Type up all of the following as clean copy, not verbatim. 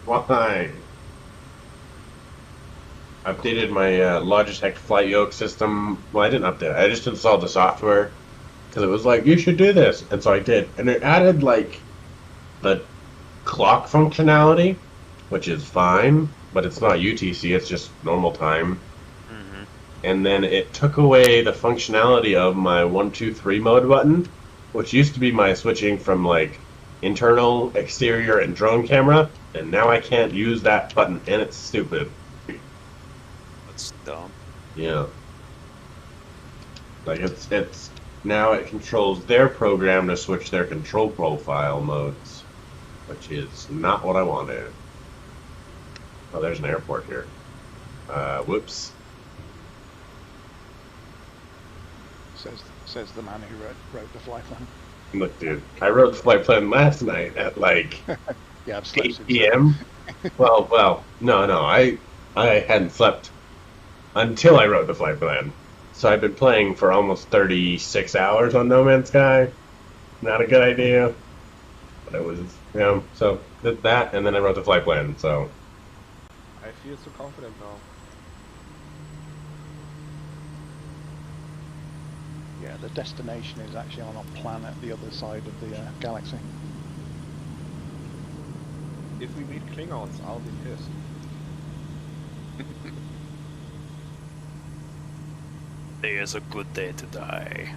Why? Updated my Logitech flight yoke system. Well, I didn't update it. I just installed the software because it was like, you should do this. And so I did. And it added like the clock functionality, which is fine, but it's not UTC, it's just normal time. Mm-hmm. And then it took away the functionality of my 1, 2, 3 mode button, which used to be my switching from like internal, exterior, and drone camera. And now I can't use that button, and it's stupid. That's dumb. Yeah. Like it's now it controls their program to switch their control profile modes, which is not what I wanted. Oh, there's an airport here. Whoops. Says the man who wrote the flight plan. Look, dude, I wrote the flight plan last night at like Yeah, I've slept 8 since p.m. Well, no, I hadn't slept until I wrote the flight plan. So I've been playing for almost 36 hours on No Man's Sky. Not a good idea, but it was, so did that, and then I wrote the flight plan, so. I feel so confident now. Yeah, the destination is actually on a planet the other side of the galaxy. If we meet Klingons, I'll be pissed. Today is a good day to die.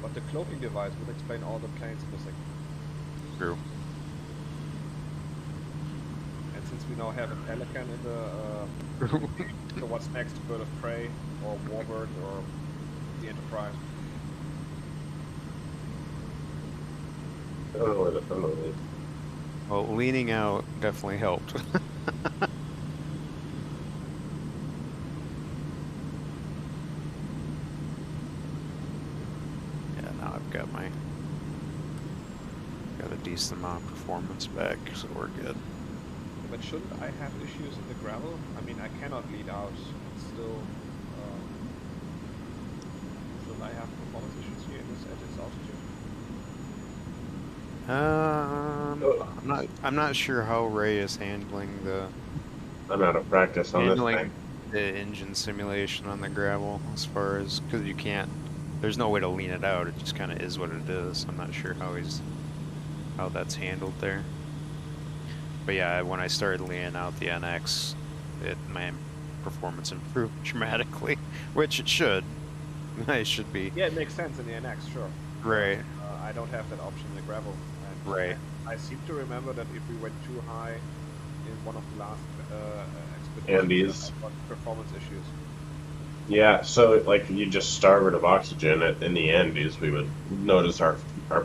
But the cloaking device would explain all the planes missing. True. And since we now have a pelican in the so what's next? Bird of Prey or Warbird or the Enterprise? I don't know where the phone is. Well, leaning out definitely helped. Yeah, now I've got a decent amount of performance back, so we're good. But shouldn't I have issues in the gravel? I mean, I cannot lead out. It's still. Shouldn't I have performance issues here at this altitude? I'm not sure how Ray is handling I'm out of practice on this thing. the engine simulation on the gravel, as far as, because you can't, there's no way to lean it out. It just kind of is what it is. I'm not sure how that's handled there. But yeah, when I started leaning out the NX, my performance improved dramatically, which it should. I should be. Yeah, it makes sense in the NX, sure. Right. I don't have that option in the gravel. And Right. I seem to remember that if we went too high in one of the last expeditions, Andes. I got performance issues. Yeah, so like you just starboard of oxygen in the Andes, we would notice our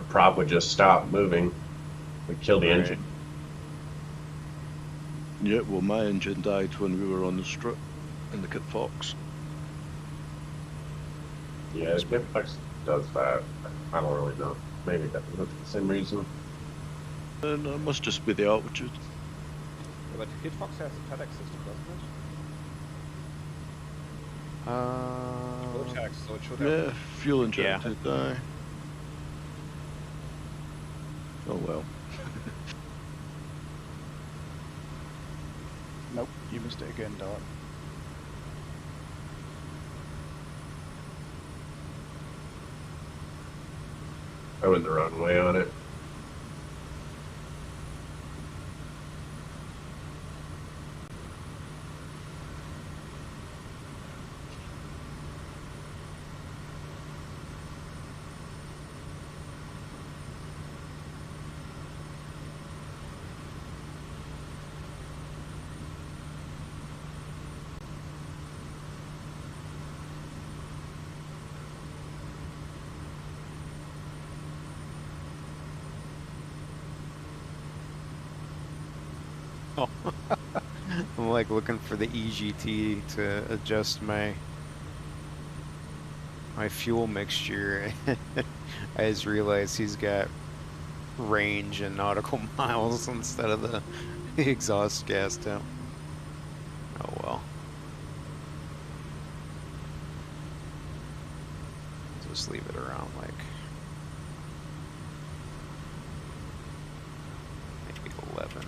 prop would just stop moving. We'd kill the engine. Yeah, well, my engine died when we were on the strip in the Kit Fox. Yeah, the Fox does that. I don't really know. Maybe that's the same reason. And it must just be the altitude. Yeah, but Hitfox has a FedEx system, doesn't it? Rotax, so it should have. Yeah, fuel injected, die. Oh well. Nope, you missed it again, Dart. I went the wrong way on it. I'm like looking for the EGT to adjust my fuel mixture. I just realized he's got range and nautical miles instead of the exhaust gas temp. Oh well. Just leave it around like maybe 11.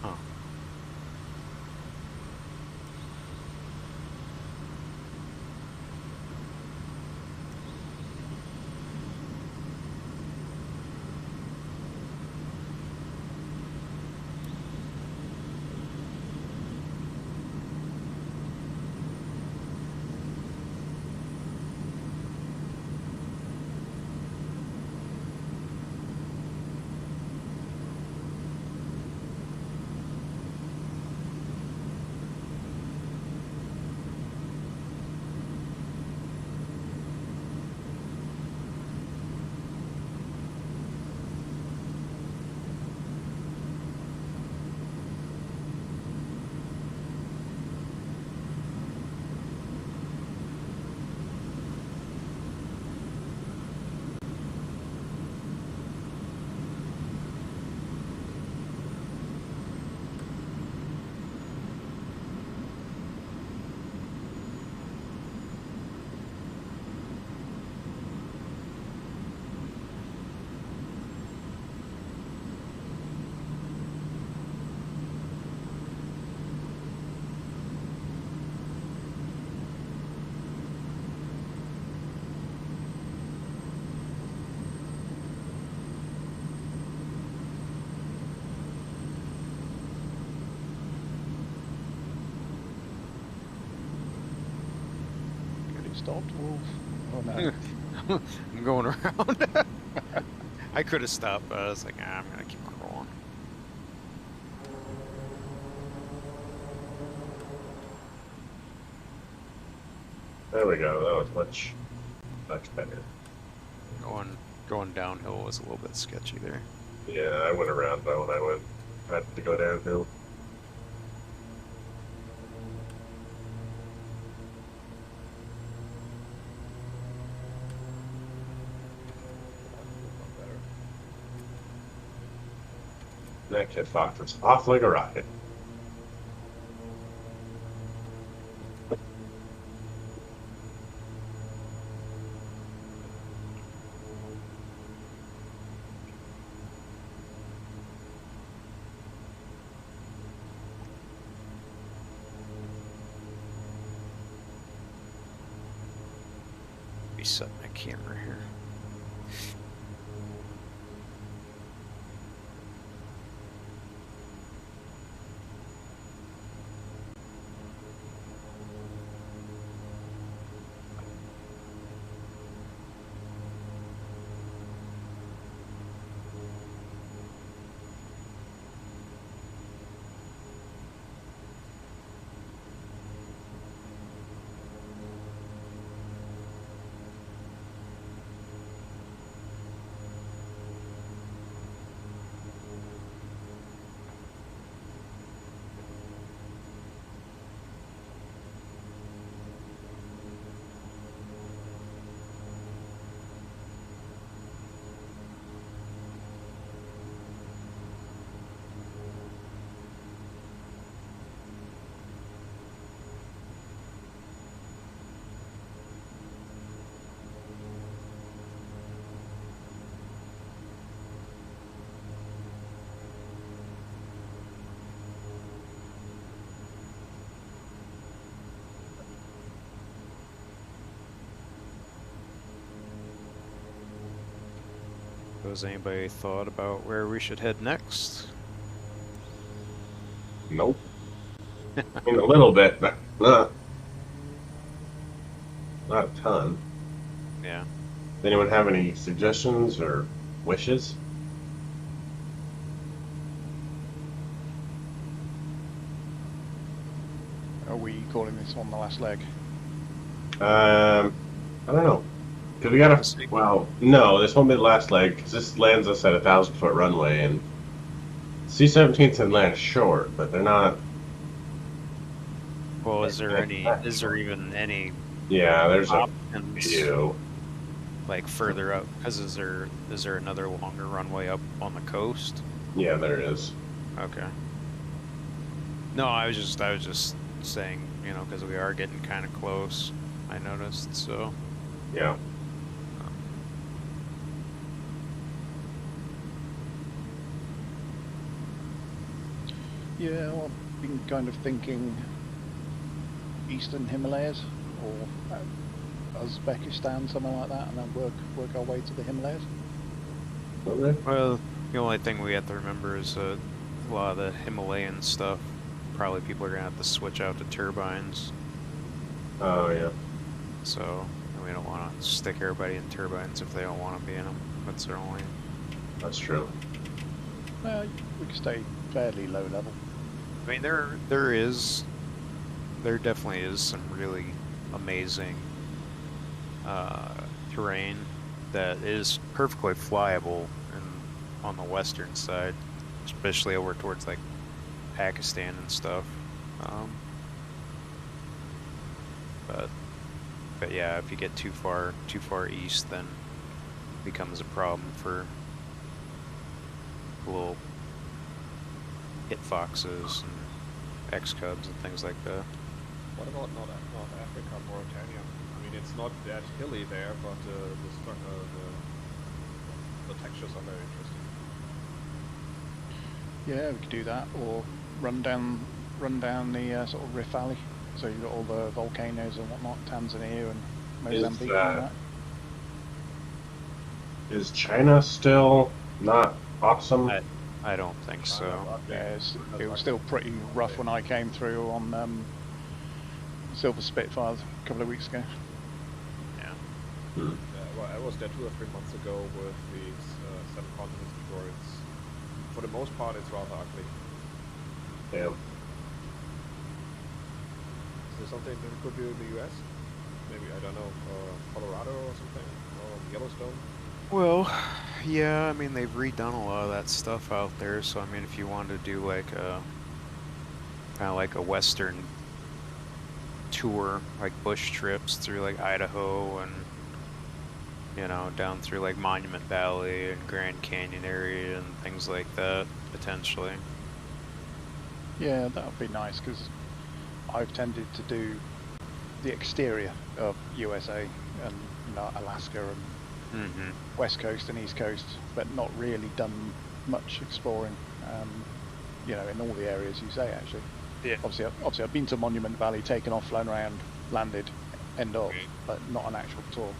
Oh. Get it stopped, Wolf. Oh no. I'm going around. I could have stopped, but I was like, I'm gonna keep rolling. There we go. That was much better. Going downhill was a little bit sketchy there. Yeah, I went around though when I had to go downhill. That kid Fox was off like a rocket. Reset my camera here. Has anybody thought about where we should head next? Nope. I mean, a little bit, but not a ton. Yeah. Does anyone have any suggestions or wishes? are we calling this on the last leg? I don't know. Cause we gotta. See. Well, no, this won't be the last leg because this lands us at 1,000-foot runway, and C-17s can land short, but they're not. Well, is there Short. even any Yeah, there's a options few. like further up? Because is there another longer runway up on the coast? Yeah, there is. Okay. No, I was just saying, you know, because we are getting kind of close. I noticed, so. Yeah. Yeah, well, I've been kind of thinking Eastern Himalayas or Uzbekistan, something like that, and then work our way to the Himalayas. Okay. Well, the only thing we have to remember is a lot of the Himalayan stuff. Probably people are gonna have to switch out to turbines, Oh yeah. so we don't want to stick everybody in turbines if they don't want to be in them. That's their only. That's true. Well, we could stay fairly low level. I mean, there definitely is some really amazing terrain that is perfectly flyable on the western side, especially over towards like Pakistan and stuff. But yeah, if you get too far east, then it becomes a problem for little hit foxes and X-cubs and things like that. What about North Africa, Mauritania? I mean, it's not that hilly there, but the textures are very interesting. Yeah, we could do that, or run down the sort of Rift Valley. So you've got all the volcanoes and whatnot, Tanzania and Mozambique and that. Is China still not awesome? I don't think so. Yeah, it was still pretty rough when I came through on Silver Spitfires a couple of weeks ago. Yeah. Well, I was there 2 or 3 months ago with these 7 continents before. It's, for the most part, it's rather ugly. Yeah. Is there something that we could do in the US? Maybe, I don't know, Colorado or something? Or Yellowstone? Well, yeah, I mean, they've redone a lot of that stuff out there, so I mean, if you wanted to do like a kind of like a western tour, like bush trips through like Idaho and, you know, down through like Monument Valley and Grand Canyon area and things like that, potentially. Yeah, that would be nice, because I've tended to do the exterior of USA and, you know, Alaska and West Coast and East Coast, but not really done much exploring, you know, in all the areas you say, actually. Yeah. Obviously I've been to Monument Valley, taken off, flown around, landed, end of, but not an actual tour.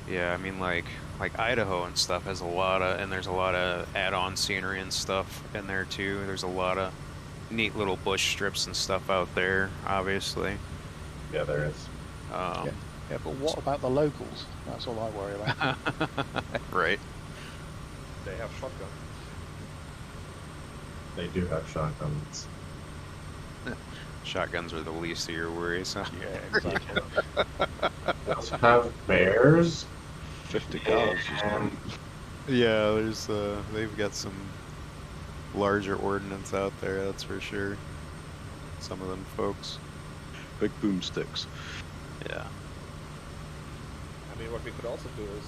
Yeah, I mean, like Idaho and stuff has a lot of, and there's a lot of add-on scenery and stuff in there too. There's a lot of neat little bush strips and stuff out there, obviously. Yeah, there is. Yeah, but what about the locals? That's all I worry about. Right. They have shotguns. They do have shotguns. Shotguns are the least of your worries, huh? Yeah, exactly. They also have bears. 50 cars. And Yeah, there's they've got some larger ordnance out there, that's for sure. Some of them folks. Big boomsticks. Yeah. I mean, what we could also do is,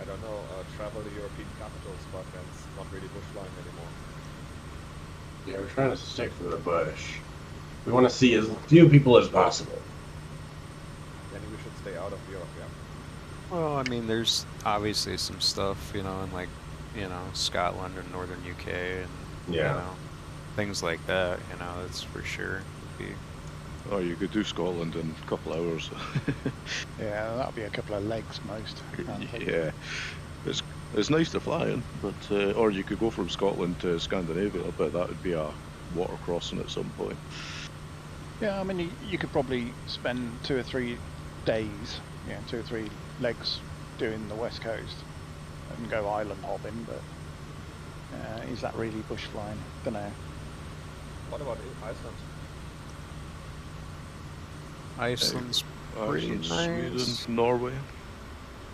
I don't know, travel the European capitals, but that's not really bushline anymore. yeah, we're trying to stick to the bush. We want to see as few people as possible. Then we should stay out of Europe, yeah. Well, I mean, there's obviously some stuff, you know, in like, you know, Scotland or northern UK and, Yeah. you know, things like that, you know, that's for sure. Would be... Oh, you could do Scotland in a couple hours. Yeah, that'll be a couple of legs most. Yeah, it's nice to fly in, but or you could go from Scotland to Scandinavia, but that would be a water crossing at some point. Yeah, I mean, you could probably spend 2 or 3 days, 2 or 3 legs doing the west coast and go island hopping, but is that really bush flying? Don't know. What about Iceland? Iceland's pretty Iceland, nice. Sweden, Norway.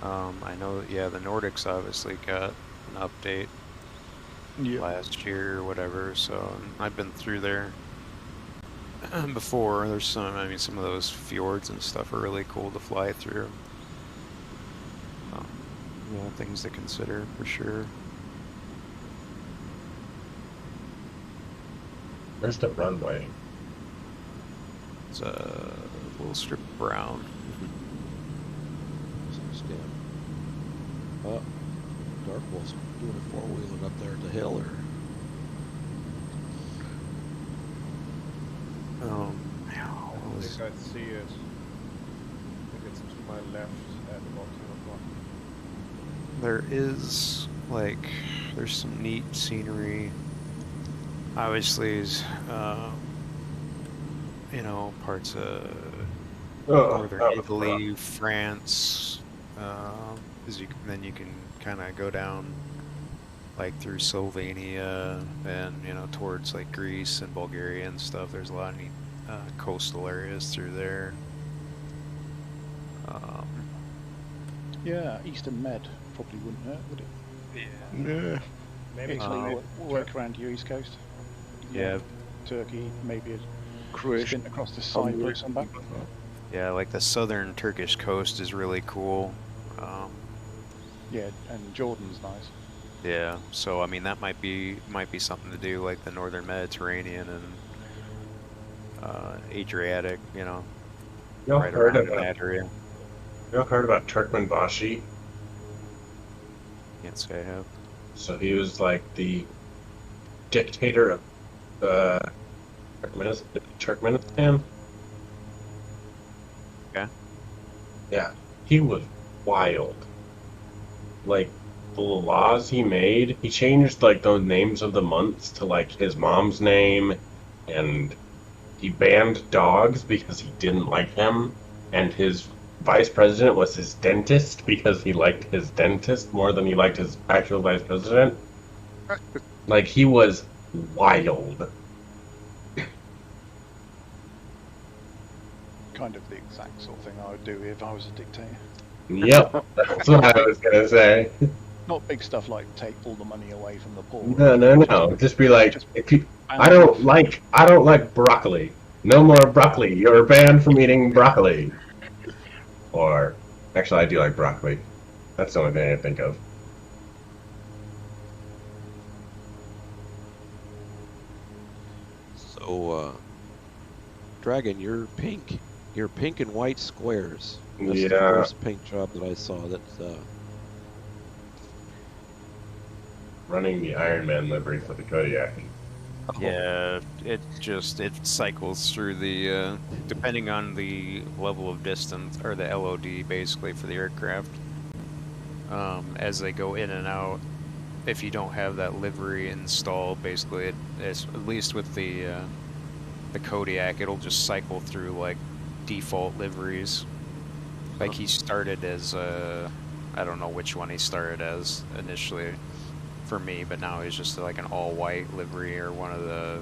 I know that, yeah, the Nordics obviously got an update last year or whatever, so I've been through there before. There's some, I mean, some of those fjords and stuff are really cool to fly through. Yeah, things to consider for sure. Where's the runway? It's a little strip of brown. Dark Wolf's doing a four-wheeler up there at the hill, or Yeah, I don't think I see it. I think it's to my left at about 10 o'clock. there is, like, there's some neat scenery. Obviously, you know, parts of northern Italy, France, because then you can kind of go down like through Slovenia and, you know, towards like Greece and Bulgaria and stuff. There's a lot of neat coastal areas through there. Yeah, Eastern Med probably wouldn't hurt, would it? Yeah. Maybe Italy work around your east coast. Yeah, Turkey, maybe a Croatia. stint across to Cyprus and back. yeah, like the southern Turkish coast is really cool. Yeah, and Jordan's nice. Yeah, so I mean that might be something to do, like the northern Mediterranean and Adriatic, you know, Y'all right heard around in about that area. y'all heard about Turkmenbashi? Can't say I have. So he was like the dictator of Turkmenistan. Okay. Yeah, he was wild. Like the laws he made, he changed like those names of the months to like his mom's name, and he banned dogs because he didn't like them, and his vice president was his dentist because he liked his dentist more than he liked his actual vice president. Like he was wild. Kind of the exact sort of thing I would do if I was a dictator. Yep, that's what I was gonna say. Not big stuff like take all the money away from the poor. No. Just be like, if you, I don't like broccoli. No more broccoli. You're banned from eating broccoli. Or, actually, I do like broccoli. That's the only thing I can think of. so Dragon, you're pink. You're pink and white squares. That's the Yeah. first paint job that I saw. That Running the Iron Man livery for the Kodiak. Yeah, it cycles through the depending on the level of distance or the LOD basically for the aircraft. As they go in and out, if you don't have that livery installed, basically it's at least with the Kodiak, it'll just cycle through like default liveries. Like he started as I don't know which one he started as initially for me, but now he's just like an all-white livery or one of the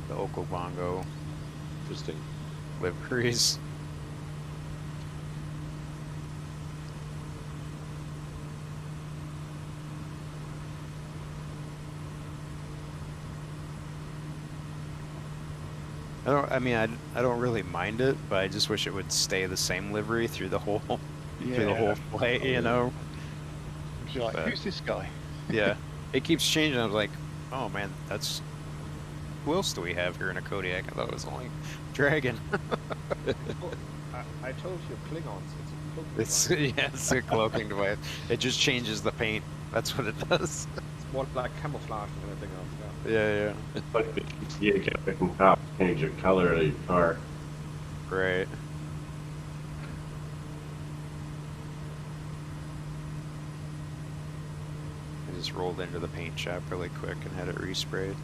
Okobongo interesting. liveries. I don't really mind it, but I just wish it would stay the same livery through the whole flight, you know. You're like, But- who's this guy? Yeah, it keeps changing. I was like, oh man, that's who else do we have here in a Kodiak? I thought it was only Dragon. I told you Klingons. It's it's a cloaking device. It just changes the paint. That's what it does. It's more like camouflage than anything else. Yeah, Like the GTA kept picking top, change the color of your car. right. I just rolled into the paint shop really quick and had it resprayed.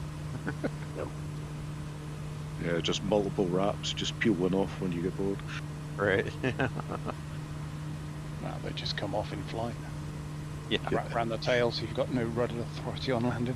Yeah, just multiple wraps, just peel one off when you get bored. Right. Well, they just come off in flight. Yeah. Round the tail, so you've got no rudder authority on landing.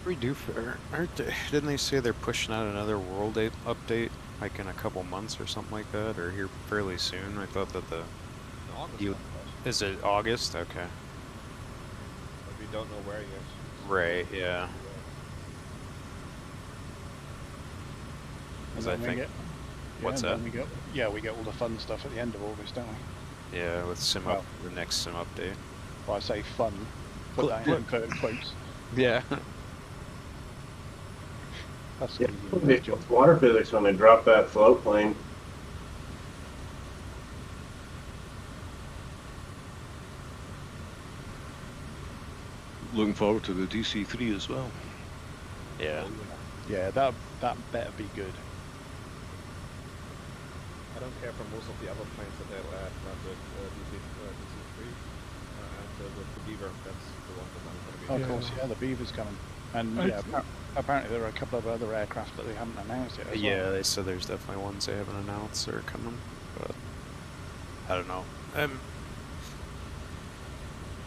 We do for aren't they? Didn't they say they're pushing out another World update like in a couple months or something like that, or here fairly soon? I thought that the In August, you I thought. is it August? Okay, But we don't know where yet. right, yeah. And Because I then we think get, what's and that? then we get all the fun stuff at the end of August, don't we? Yeah, with sim Well- up the next sim update. Well, I say fun, put that in inverted quotes. Yeah. That's Yeah, gonna be a job. it's water physics when they drop that float plane. Looking forward to the DC-3 as well. Yeah. Yeah, that better be good. I don't care for most of the other planes that they'll add, not the DC-3 and the Beaver. That's the one that I'm going to be. Oh, of Yeah. course, yeah, the Beaver's coming. And I yeah, think- apparently there are a couple of other aircraft that they haven't announced yet as Yeah, well. they said there's definitely ones they haven't announced that are coming, but I don't know.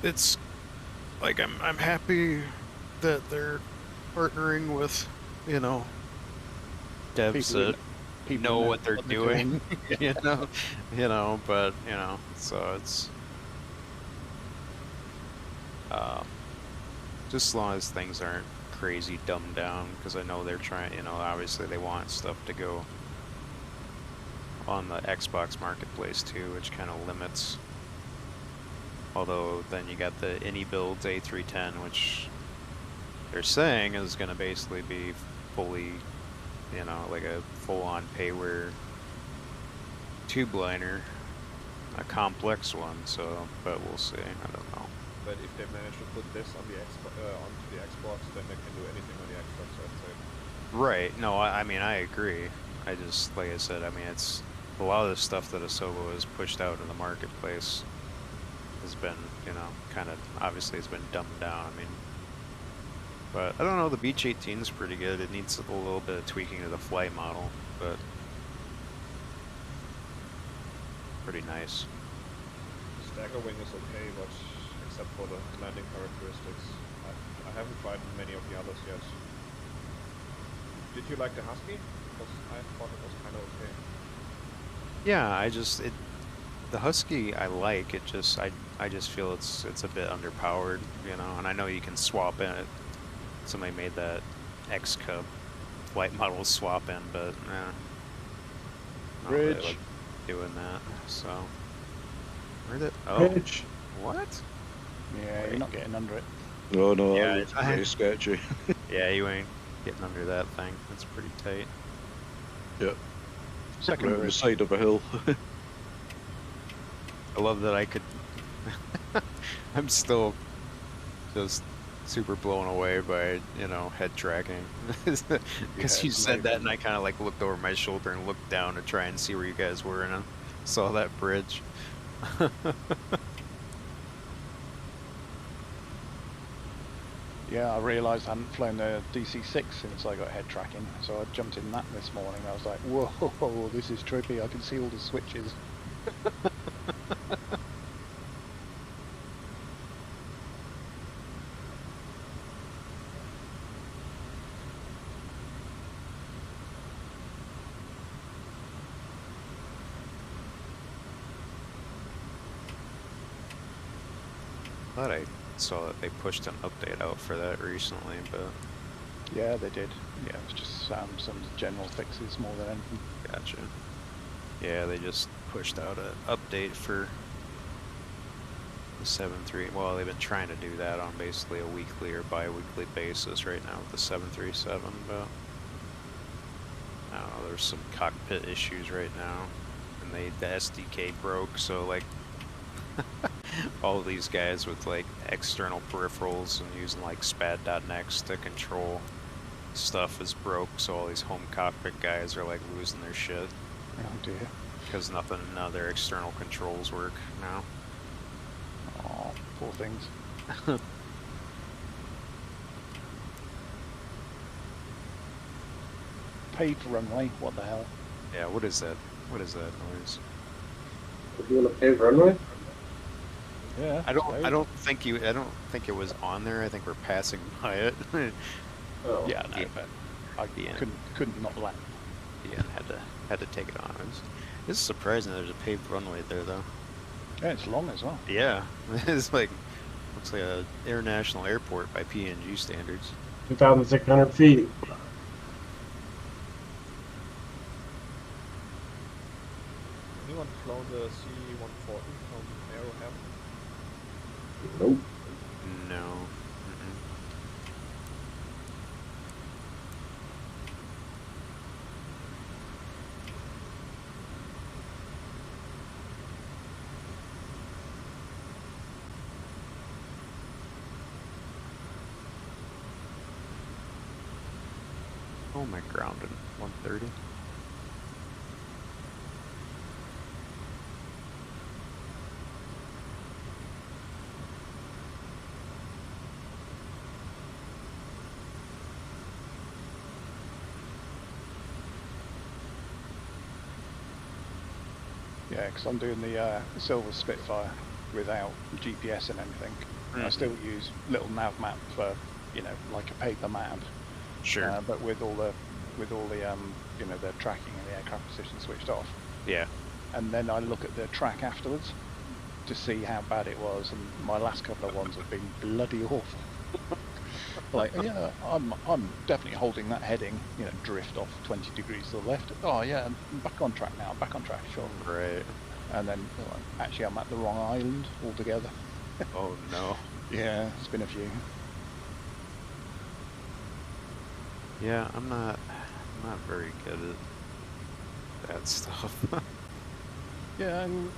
It's like I'm happy that they're partnering with, you know, devs People that People know what they're doing, doing. you know, but so it's just as long as things aren't crazy dumbed down, because I know they're trying, obviously they want stuff to go on the Xbox marketplace too, which kind of limits. Although then you got the any builds A310, which they're saying is going to basically be fully, like a full-on payware tube liner, a complex one. So, but we'll see. I don't know. But if they manage to put this on the onto the Xbox, then they can do anything on the Xbox, I'd say. Right. No, I mean, I agree. I just, like I said, I mean, it's a lot of the stuff that Asobo has pushed out in the marketplace has been, kind of, obviously it's been dumbed down. I mean, but I don't know, the Beach 18 is pretty good. It needs a little bit of tweaking to the flight model, but pretty nice. The Stagger Wing is okay, but except for the landing characteristics, I haven't tried many of the others yet. Did you like the Husky? Because I thought it was kind of okay. Yeah, the Husky I like. It just I just feel it's a bit underpowered, and I know you can swap in it. Somebody made that X Cub flight model swap in, but not really Bridge. like doing that. So where'd it? Oh, Bitch. what? Yeah, you're not getting under it. No, Yeah, that looks pretty sketchy. Yeah, you ain't getting under that thing. It's pretty tight. Yeah, Second right on the bridge. side of a hill. I love that I could. I'm still just super blown away by head tracking, because Yeah, you it's said that and amazing. I kind of like looked over my shoulder and looked down to try and see where you guys were, and I saw that bridge. Yeah, I realised I hadn't flown the DC-6 since I got head tracking, so I jumped in that this morning. I was like, whoa, this is trippy. I can see all the switches. Thought I saw that they pushed an update out for that recently, but Yeah, they did. Yeah, it was just some general fixes more than anything. gotcha. Yeah, they just pushed out an update for the 7.3. Well, they've been trying to do that on basically a weekly or bi-weekly basis right now with the 737, but I don't know, there's some cockpit issues right now, and the SDK broke, so like all of these guys with like external peripherals and using like SPAD.next to control stuff is broke, so all these home cockpit guys are like losing their shit Oh dear. because none of their external controls work now. Oh, poor things. Paved runway, what the hell? Yeah, what is that? What is that noise? You want to pave runway? Yeah. I don't think it was on there. I think we're passing by it. Oh. Yeah, no, Yeah. but I Yeah. couldn't not land. Yeah, and had to take it on. It's surprising there's a paved runway there though. Yeah, it's long as well. Yeah, it's like looks like a international airport by PNG standards. 2,600 feet. Anyone flown the C-140 from Aero Haven? Nope. No. Mm-mm. Oh, my grounded 130. Yeah, because I'm doing the Silver Spitfire without GPS and everything. I still use little nav map for, you know, like a paper map. Sure. But with all the you know, the tracking and the aircraft position switched off. Yeah. And then I look at the track afterwards to see how bad it was, and my last couple of ones have been bloody awful. Like, yeah, I'm definitely holding that heading, you know, drift off 20 degrees to the left. Oh yeah, I'm back on track now, back on track, sure. Right. And then, actually I'm at the wrong island altogether. Oh no. Yeah, it's been a few. Yeah, I'm not very good at that stuff. Yeah, and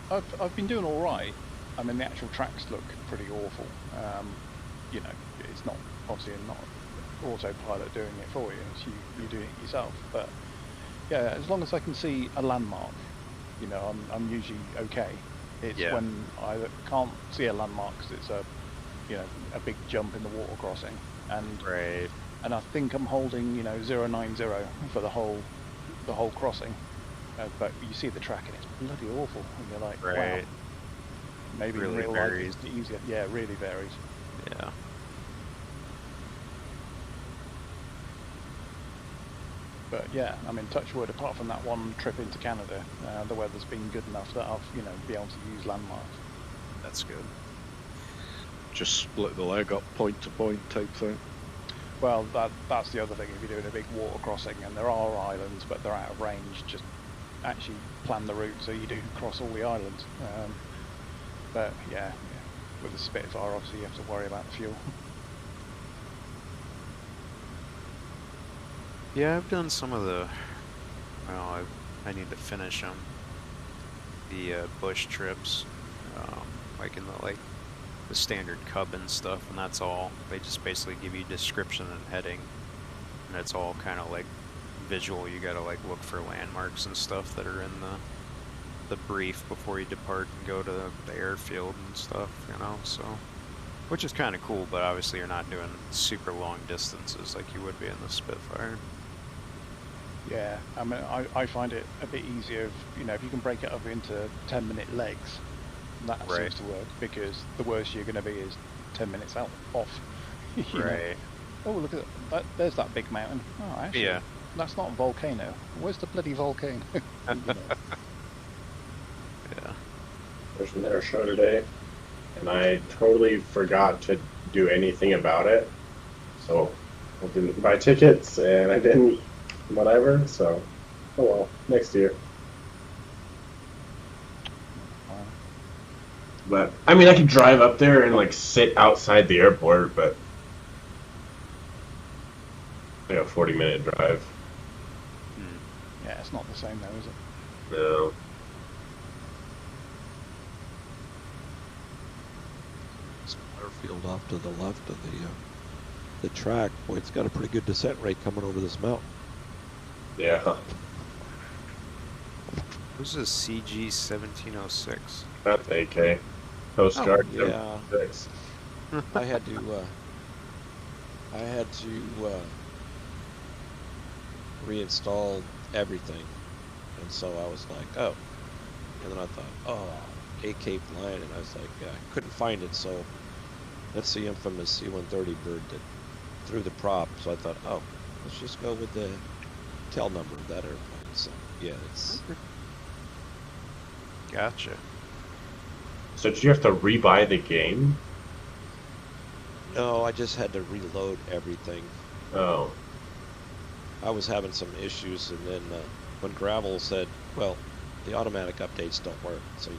I've been doing all right. I mean, the actual tracks look pretty awful. You know, it's not obviously not autopilot doing it for you. It's you doing it yourself. But yeah, as long as I can see a landmark, you know, I'm usually okay. It's when I can't see a landmark because it's a, you know, a big jump in the water crossing, and Right. and I think I'm holding, you know, 090 for the whole crossing. But you see the track and it's bloody awful, and you're like, Right. wow. Maybe in Really real varies. life it's easier. Yeah, it really varies. Yeah. But yeah, I mean, touch wood, apart from that one trip into Canada, the weather's been good enough that I've, you know, be able to use landmarks. That's good. Just split the leg up point to point type thing. Well, that's the other thing. If you're doing a big water crossing and there are islands, but they're out of range, just actually plan the route so you do cross all the islands. But yeah, with the Spitfire, obviously you have to worry about the fuel. Yeah, I've done some of the. Well, I need to finish them. The bush trips, like in the standard Cub and stuff, and that's all. They just basically give you description and heading, and it's all kind of like visual. You gotta like look for landmarks and stuff that are in the brief before you depart and go to the airfield and stuff, you know. So, which is kind of cool, but obviously you're not doing super long distances like you would be in the Spitfire. Yeah, I mean, I find it a bit easier if, you know, if you can break it up into 10-minute legs, that Right. seems to work, because the worst you're going to be is 10 minutes out off. You know? Right. Oh, look at that. There's that big mountain. Oh, actually, Yeah. that's not a volcano. Where's the bloody volcano? You know. Yeah. There's another show today, and I totally forgot to do anything about it. So I didn't buy tickets, and I didn't whatever. So, oh well, next year. But I mean, I could drive up there and like sit outside the airport, but like a 40-minute drive. Yeah, it's not the same though, is it? No. This airfield off to the left of the track. Boy, it's got a pretty good descent rate coming over this mountain. Yeah. Who's this CG 1706? That's AK. Coast Guard. Oh, yeah. 76. I had to reinstall everything, and so I was like, oh, and then I thought, oh, AK flying, and I was like, I couldn't find it, so that's the infamous C-130 bird that through the prop, so I thought, oh, let's just go with the tail number of that airplane. So yeah, it's Gotcha. So did you have to rebuy the game? no, I just had to reload everything. Oh, I was having some issues, and then when Gravel said, well, the automatic updates don't work, so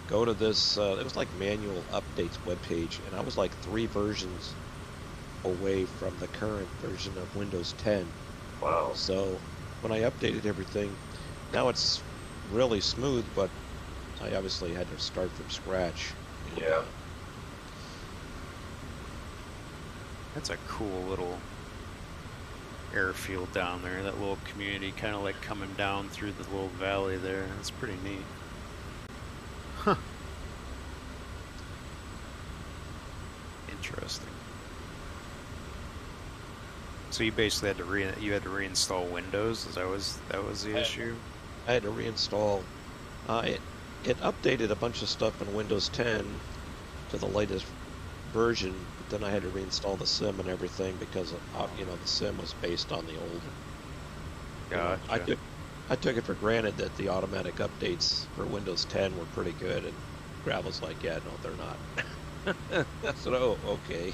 go to this. It was like manual updates webpage, and I was like 3 versions away from the current version of Windows 10. wow. So when I updated everything, now it's really smooth, but I obviously had to start from scratch. Yeah. That's a cool little airfield down there. That little community, kind of like coming down through the little valley there. That's pretty neat. Huh. Interesting. So you basically had to reinstall Windows. That was the issue. I had to reinstall. It updated a bunch of stuff in Windows 10 to the latest version, but then I had to reinstall the sim and everything because the sim was based on the old. Gotcha. I took it for granted that the automatic updates for Windows 10 were pretty good, and Gravel's like, yeah, no, they're not. I said, oh, okay.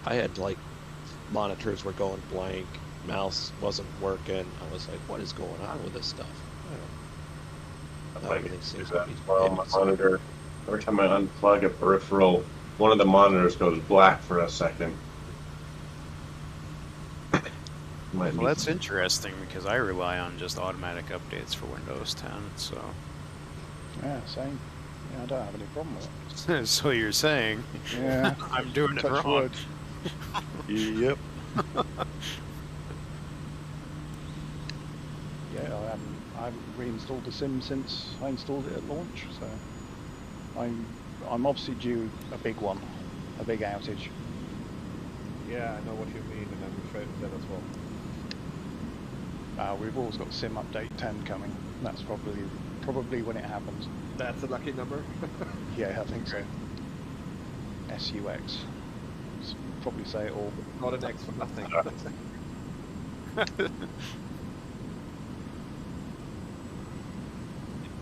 I had like monitors were going blank, mouse wasn't working. I was like, what is going on with this stuff? Everything seems to be Well, my monitor, every time I unplug a peripheral, one of the monitors goes black for a second. Well, that's interesting because I rely on just automatic updates for Windows 10. So. Yeah, same. Yeah, I don't have any problem with it. So you're saying? Yeah. I'm doing it Touch wrong. wood. Yep. Yeah, I haven't reinstalled the sim since I installed it at launch, so I'm obviously due a big one, a big outage. Yeah, I know what you mean, and I'm afraid of that as well. We've always got sim update 10 coming. That's probably when it happens. That's a lucky number. Yeah, I think so. SUX. Probably say it all. Not an X for nothing.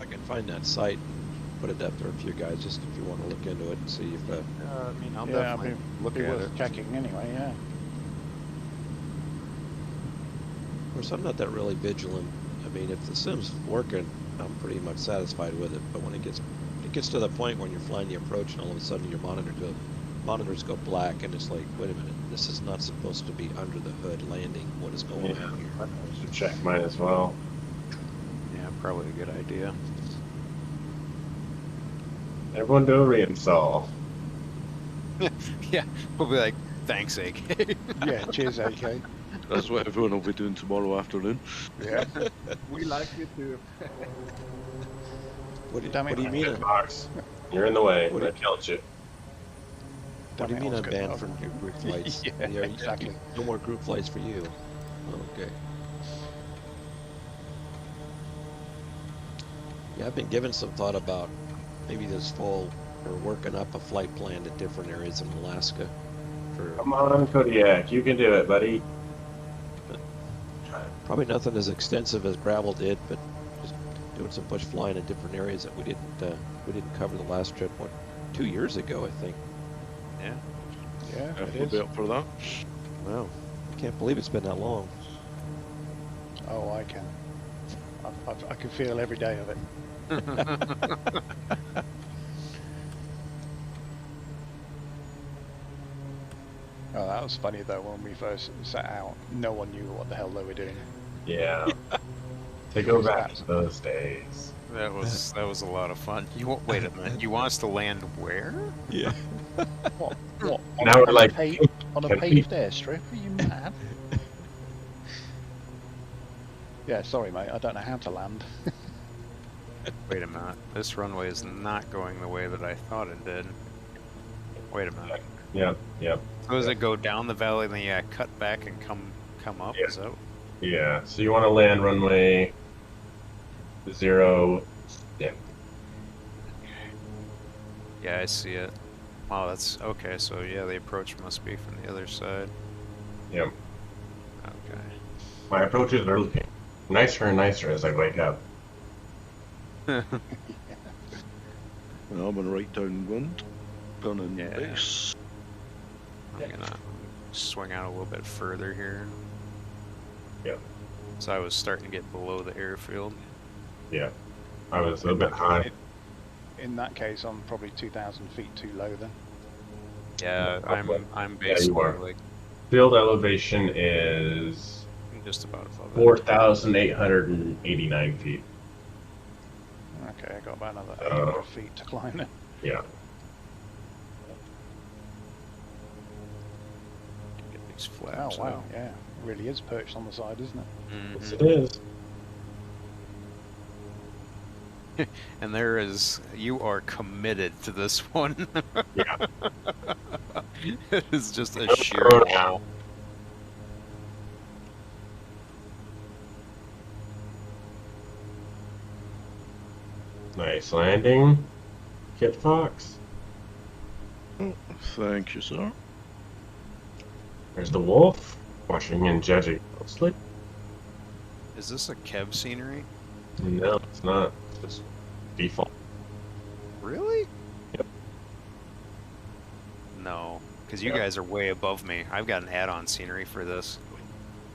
I can find that site, put it up there for you guys, just if you want to look into it and see if. I mean, I'll Yeah, definitely look be at worth it. checking anyway. Yeah. Of course, I'm not that really vigilant. I mean, if the sim's working, I'm pretty much satisfied with it. But when it gets to the point when you're flying the approach and all of a sudden your monitors go black, and it's like, wait a minute, this is not supposed to be under the hood landing. What is going on here? I should check mine as well. Yeah, probably a good idea. Everyone do a reinstall. Yeah, we'll be like, thanks, AK. Yeah. Cheers, AK. That's what everyone will be doing tomorrow afternoon. Yeah. We like you too. What do Damn it. you mean? Box. You're in the way. What I do killed you. What do you Damn it, mean I I'm was banned gonna- from group flights? Yeah, exactly. No more group flights for you. Okay. Yeah, I've been giving some thought about maybe this fall or working up a flight plan to different areas in Alaska. Come on, Kodiak. You can do it, buddy. Probably nothing as extensive as Gravel did, but just doing some bush flying in different areas that we didn't cover the last trip. 2 years ago, I think. Yeah. Yeah, it We'll be is. up for that. Wow, I can't believe it's been that long. Oh, I can. I can feel every day of it. Oh, that was funny though. When we first set out, no one knew what the hell they were doing. Yeah. To go back to those days. That was a lot of fun. Wait a minute. You want us to land where? Yeah. What? What? Now we're like, on a can we- paved airstrip? Are you mad? Yeah, sorry, mate. I don't know how to land. Wait a minute. This runway is not going the way that I thought it did. Wait a minute. Yep, yep. So does it go down the valley, then you cut back and come up? Yeah. Is that? Yeah. So you want to land runway 0. Yeah. Yeah, I see it. Oh, that's okay. So yeah, the approach must be from the other side. Yeah. Okay. My approaches are looking nicer and nicer as I wake up. Well, I'm in right downwind, turning Yeah. base. I'm gonna swing out a little bit further here. Yeah. So I was starting to get below the airfield. Yeah. I was a little bit high. In that case, I'm probably 2,000 feet too low then. Yeah, I'm Yeah, you basically are. like Field elevation is just about above it. 4,889 feet. Okay, I got about another 800 feet to climb then. Yeah. Get these Oh flaps wow, out. yeah, it really is perched on the side, isn't it? Yes, Mhm. it is. And there is, you are committed to this one. Yeah. It is just a No sheer corona. wall. Nice landing. Kit Fox. Thank you, sir. There's the wolf, watching and judging closely. Is this a Kev scenery? No, it's not. It's just default. Really? Yep. No, because you Yeah. guys are way above me. I've got an add-on scenery for this.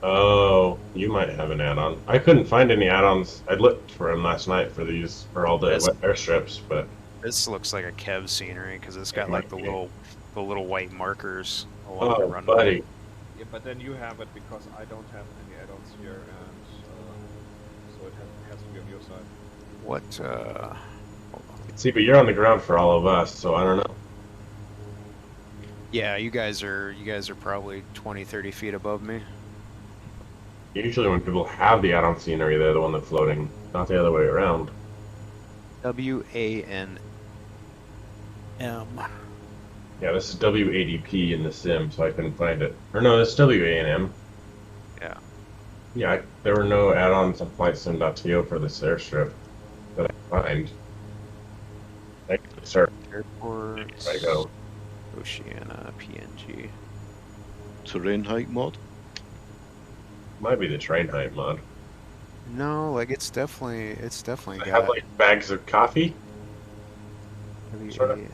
Oh, you might have an add-on. I couldn't find any add-ons. I looked for them last night for these, for all the This- wet airstrips, but This looks like a Kev scenery because it's It got like might the be. little white markers along the oh, runway. buddy, Yeah, but then you have it because I don't have any add-ons here, and so it has to be on your side. What? Hold on. see, but you're on the ground for all of us, so I don't know. Yeah, you guys are probably 20, 30 feet above me. Usually, when people have the add-on scenery, they're the one that's floating, not the other way around. WANM. Yeah, this is WADP in the sim, so I couldn't find it. Or no, this is WANM. Yeah. Yeah, there were no add-ons on FlightSim.to for this airstrip that I find. I could start. Airport. I go. Oceana, PNG. Terrain height mod. Might be the train height mod. No, like it's definitely I got have like bags of coffee. sorta. WAM.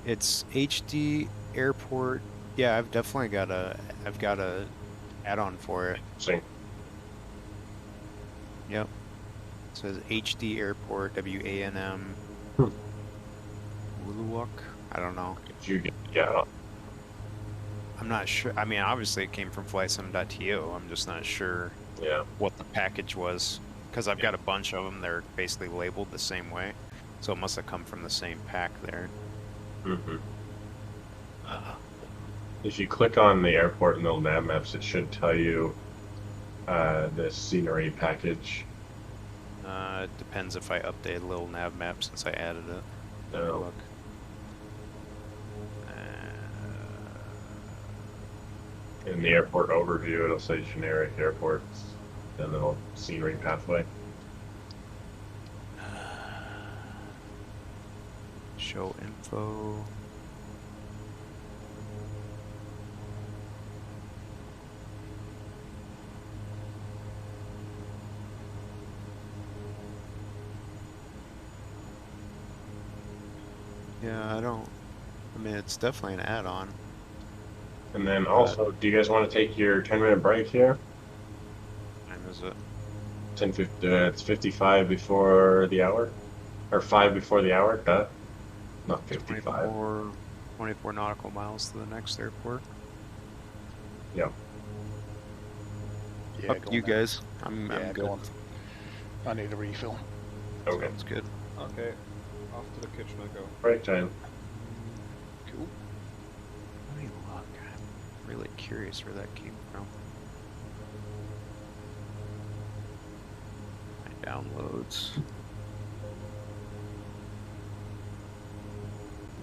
It's HD airport. Yeah, I've got a add-on for it. Sing. Yep. It says HD airport WANM. Hmm. Wuluwak? I don't know. Did you get yeah? I'm not sure. I mean, obviously it came from FlightSim.to. I'm just not sure Yeah. what the package was because I've got a bunch of them. They're basically labeled the same way, so it must have come from the same pack there. Mm-hmm. If you click on the airport in the nav maps, it should tell you the scenery package. It depends if I update a little nav map since I added it. Let me No. look. In the airport overview, it'll say generic airports, and then it'll scenery pathway. Show info. Yeah, I mean, it's definitely an add-on. And then also, do you guys want to take your 10-minute break here? Time is it? 10:50. It's 55 before the hour, or 5 before the hour. Duh. Not 55. 24 nautical miles to the next airport. Yeah. Yeah, Up go to you on then. guys. I'm Yeah, good. go on. I need a refill. Okay. Sounds good. Okay, off to the kitchen I go. Break time. Cool. Let me look. I'm really curious where that came from. My downloads.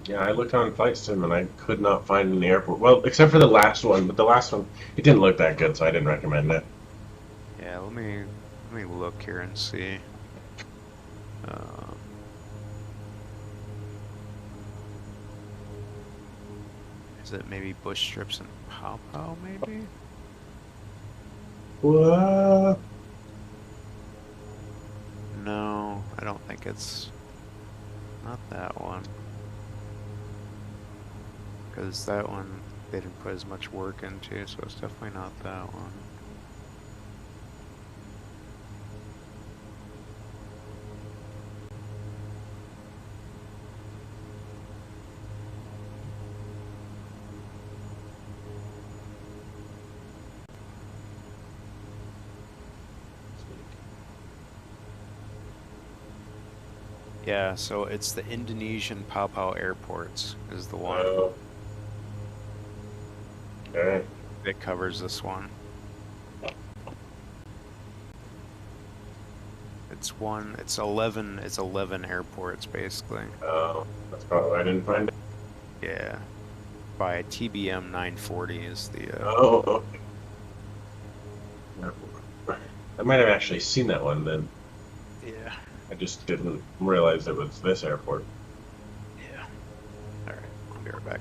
Yeah, I looked on FlightSim and I could not find any airport. Well, except for the last one, but the last one it didn't look that good, so I didn't recommend it. Yeah, let me look here and see. is it maybe bush strips and pawpaw, maybe? What? No, I don't think it's not that one. Because that one they didn't put as much work into, so it's definitely not that one. Yeah, so it's the Indonesian Papua Airports is the one Okay. that covers this one. It's 11 airports basically. Oh, that's probably why I didn't find it. Yeah. By TBM 940 is the Oh, okay. I might have actually seen that one then. yeah. I just didn't realize it was this airport. Yeah. Alright, I'll be right back.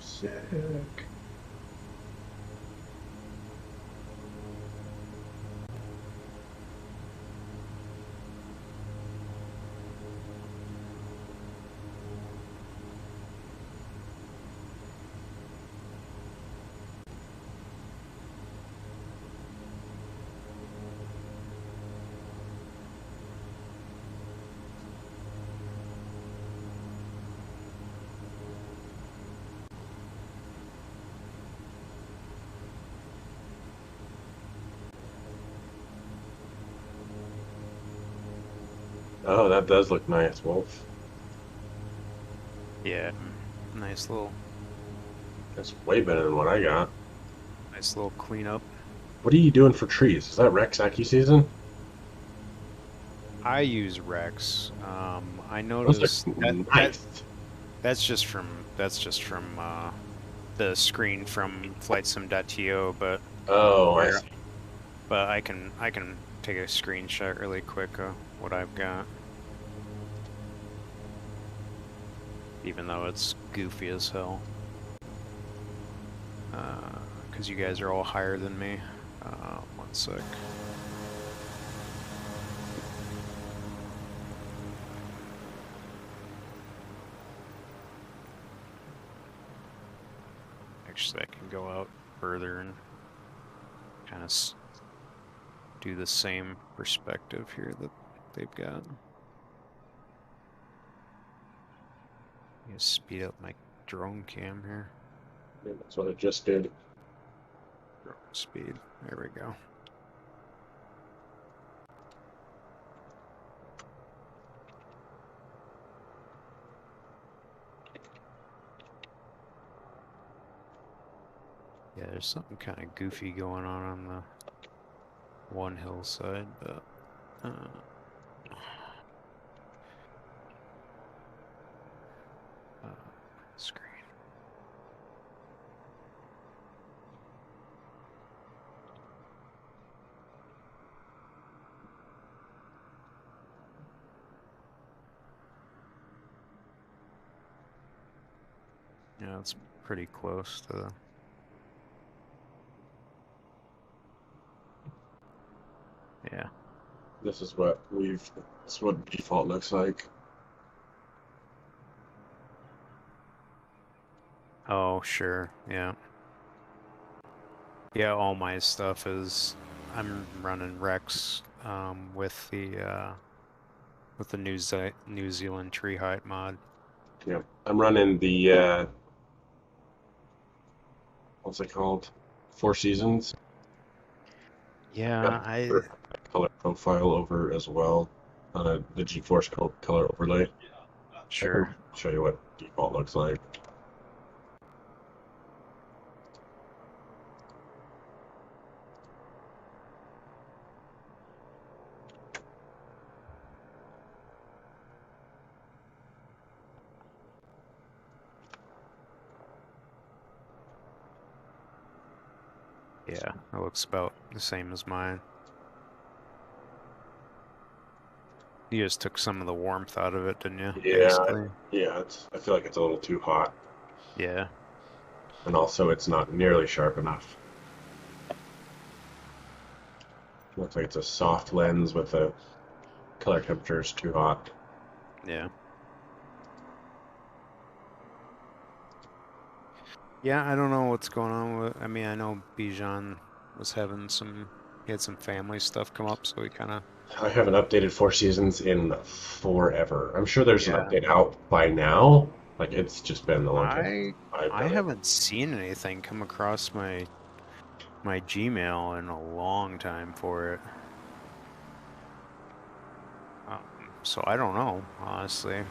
Sick. Oh, that does look nice, Wolf. Yeah, nice little That's way better than what I got. cleanup. What are you doing for trees? Is that Rexaki season? I use Rex. I Those noticed look that nice. that's just from the screen from FlightSim.to, but Oh, I here, see. but I can take a screenshot really quick of what I've got, even though it's goofy as hell. Because you guys are all higher than me. One sec. Actually, I can go out further and kind of do the same perspective here that they've got. Speed up my drone cam here. Yeah, that's what I just did. Drone speed. There we go. Yeah, there's something kind of goofy going on the one hillside, but uh, screen. Yeah, it's pretty close to. Yeah. This is what we've. This is what default looks like. Oh, sure. Yeah. Yeah, all my stuff is. I'm running Rex with the New Zealand tree height mod. Yeah, I'm running the what's it called? Four Seasons. Yeah, Got the color profile over as well. The GeForce color overlay. I can sure. show you what default looks like. Yeah, it looks about the same as mine. You just took some of the warmth out of it, didn't you? Yeah, Basically. yeah. I feel like it's a little too hot, Yeah. and also it's not nearly sharp enough. Looks like it's a soft lens with the color temperature is too hot. Yeah. Yeah, I don't know what's going on with. I mean, I know Bijan was having he had some family stuff come up, so he kind of. I haven't updated Four Seasons in forever. I'm sure there's an Yeah. update out by now. Like it's just been a long time since I I've I done it. haven't seen anything come across my Gmail in a long time for it. So I don't know, honestly.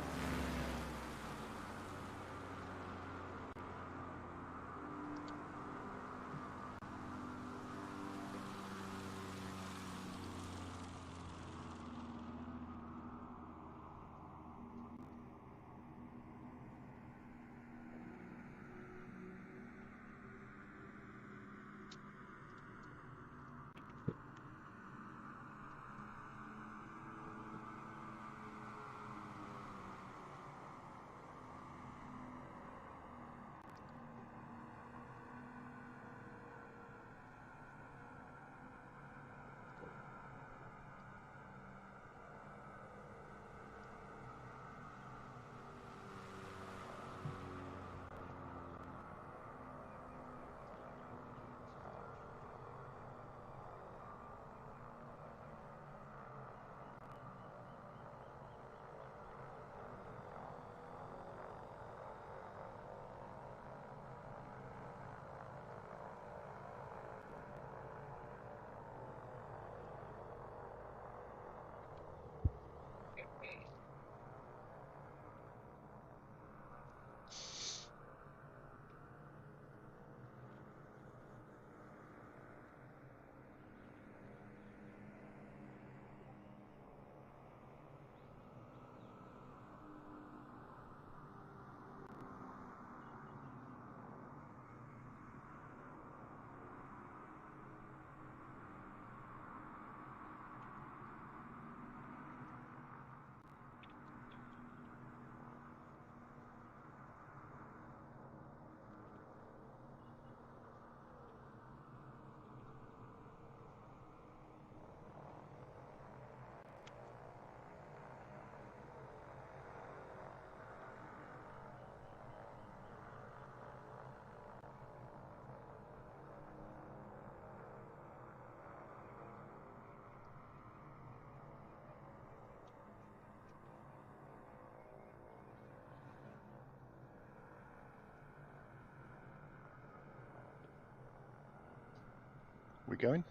We going?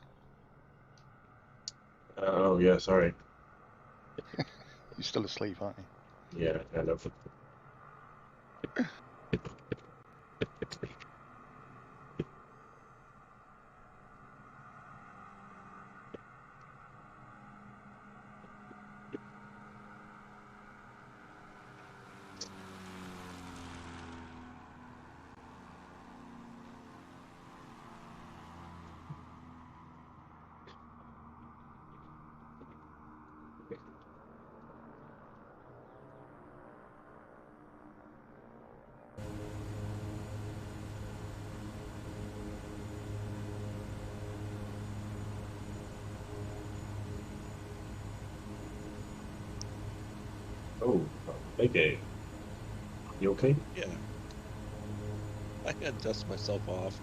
Oh, yeah, sorry. You're still asleep, aren't you? Yeah, kind of. Oh, okay. You okay? Yeah. I had to dust myself off.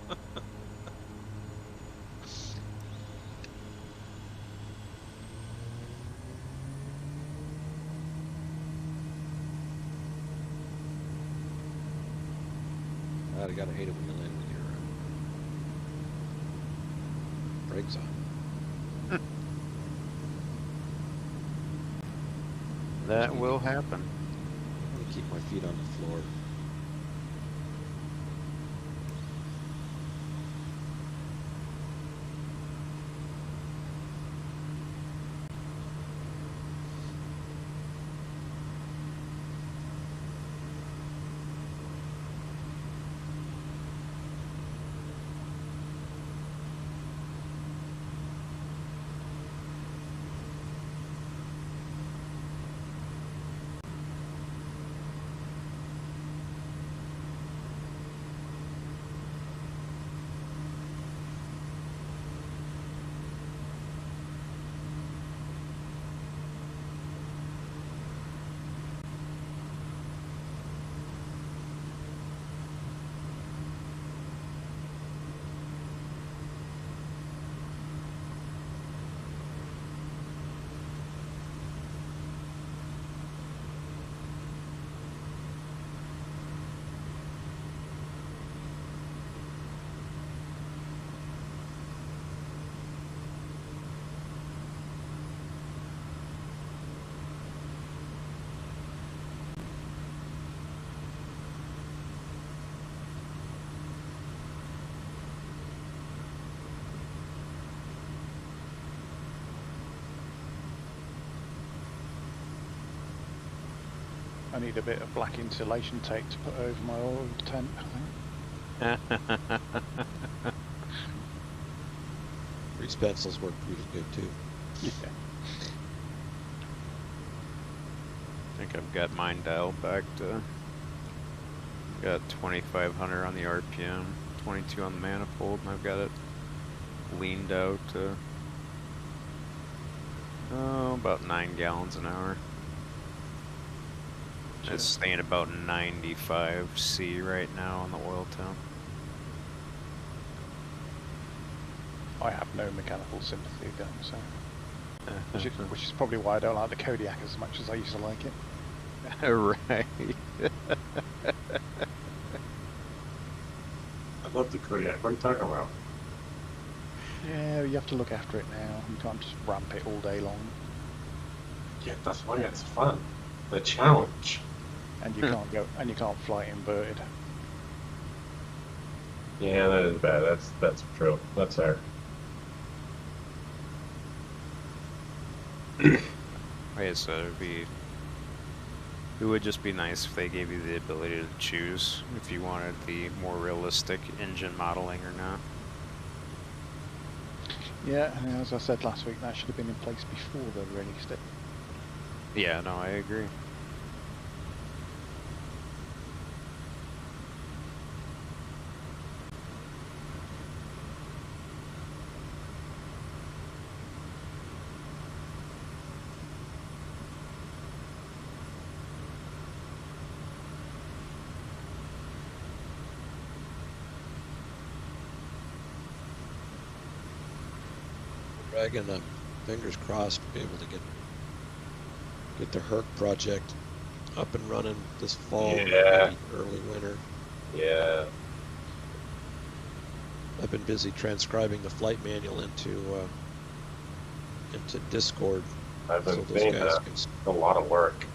God, I gotta hate it when you land with your brakes on. That will happen. I want to keep my feet on the floor. I need a bit of black insulation tape to put over my old tent, I think. Grease pencils work pretty good too. Yeah. I think I've got mine dialed back to. Got 2,500 on the RPM, 22 on the manifold, and I've got it leaned out to about 9 gallons an hour. It's staying about 95 C right now on the oil temp. I have no mechanical sympathy again, so which is probably why I don't like the Kodiak as much as I used to like it. Right. I love the Kodiak. What are you talking about? Yeah, you have to look after it now. You can't just ramp it all day long, Yeah, that's why it's fun. The challenge. and you can't go and you can't fly it inverted. Yeah, that is bad. That's true. That's fair. Okay, so it would just be nice if they gave you the ability to choose if you wanted the more realistic engine modeling or not. Yeah, and as I said last week, that should have been in place before they released it. Yeah, no, I agree. Dragon, fingers crossed, be able to get the Herc project up and running this fall, Yeah. maybe early winter. Yeah. I've been busy transcribing the flight manual into Discord, I've so been those seeing guys that. can. A lot of work.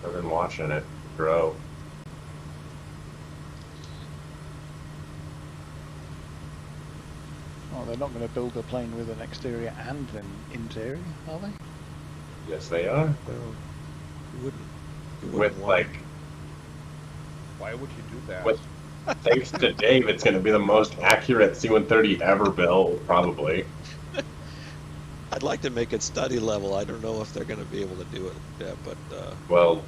I've been watching it grow. Oh, they're not going to build a plane with an exterior and an interior, are they? Yes, they are. Well, you wouldn't With want like, Why would you do that? with thanks to Dave, it's going to be the most accurate C-130 ever built, probably. I'd like to make it study level. I don't know if they're going to be able to do it, yeah, but Well,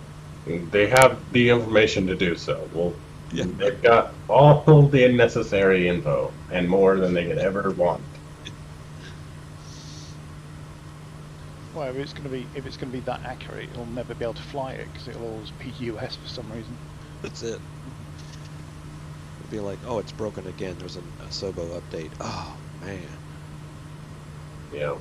they have the information to do so. Well, yeah. they've got all the necessary info and more than they could ever want. Well, if it's going to be that accurate, you'll never be able to fly it because it'll always be US for some reason. That's it. It'd be like, oh, it's broken again. There's a Sobo update. Oh man. Yeah.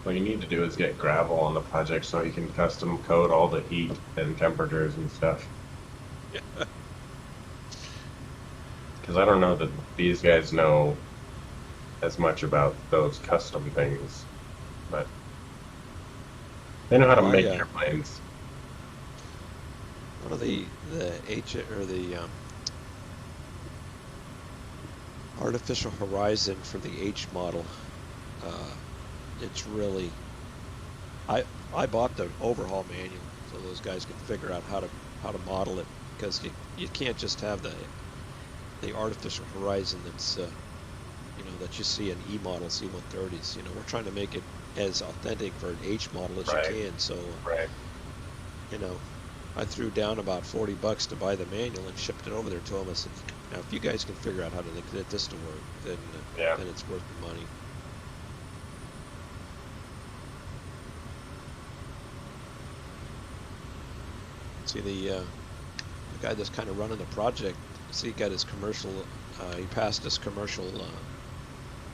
What you need to do is get gravel on the project so you can custom code all the heat and temperatures and stuff. Because I don't know that these guys know as much about those custom things, but they know how to Oh, make yeah. airplanes. One of the artificial horizon for the H model. It's really. I bought the overhaul manual so those guys can figure out how to model it, because you can't just have the artificial horizon that's that you see in E model C-130s. We're trying to make it as authentic for an H model as Right. you can. So Right. I threw down about $40 to buy the manual and shipped it over there to them. I said, now if you guys can figure out how to get this to work, then it's worth the money. See the guy that's kind of running the project. See, he got his commercial. He passed his commercial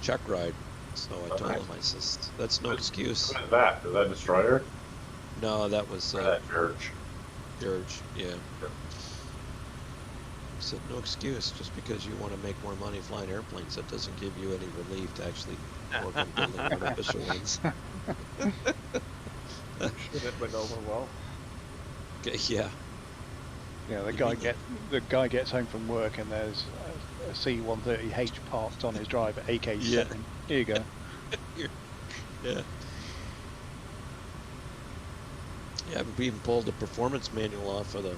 check ride. So I told him, I says, that's no excuse. What is that? Is that a destroyer? No, that was Or that George? George. Yeah. He said, no excuse. Just because you want to make more money flying airplanes, that doesn't give you any relief to actually work on building artificial ones. Sure, that went over well. Okay, yeah. Yeah, the guy gets home from work and there's a C-130H parked on his drive at AK-7. Yeah. Here you go. Yeah. Yeah, we even pulled the performance manual off of the.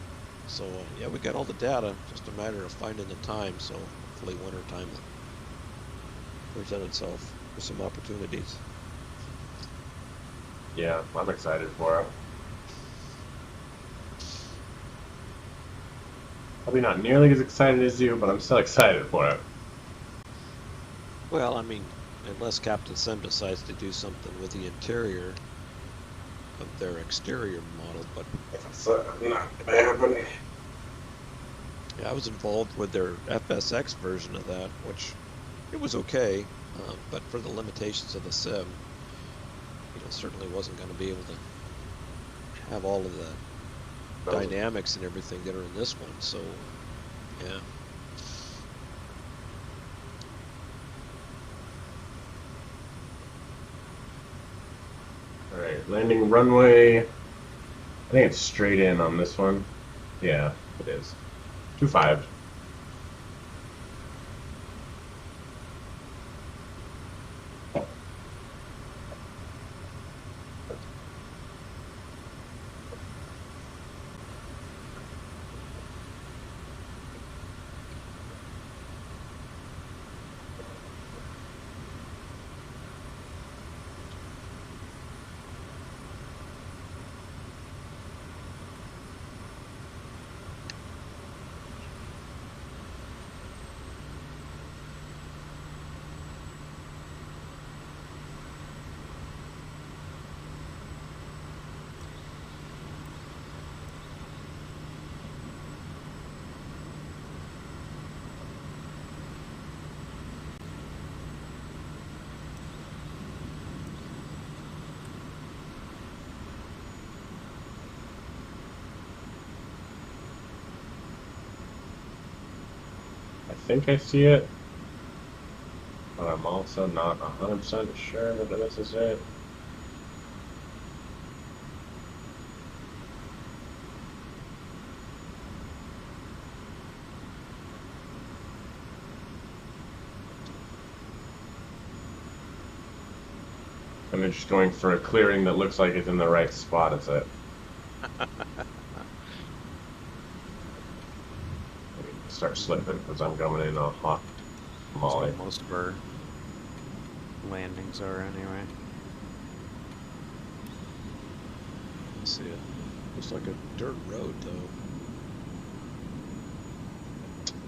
So yeah, we got all the data. Just a matter of finding the time. So hopefully winter time will present itself with some opportunities. Yeah, I'm excited for it. Probably not nearly as excited as you, but I'm still excited for it. Well, I mean, unless Captain Sim decides to do something with the interior of their exterior model, but It's not gonna happen. yeah, I was involved with their FSX version of that, which it was okay, but for the limitations of the sim, certainly wasn't going to be able to have all of the dynamics and everything that are in this one. So, yeah. Alright, landing runway. I think it's straight in on this one. Yeah, it is. 2-5. think I see it, but I'm also not 100% sure that this is it. I'm just going for a clearing that looks like it's in the right spot. Is it? Start slipping because I'm going in a hot That's molly. what most of our landings are anyway. See it. Looks like a dirt road, though.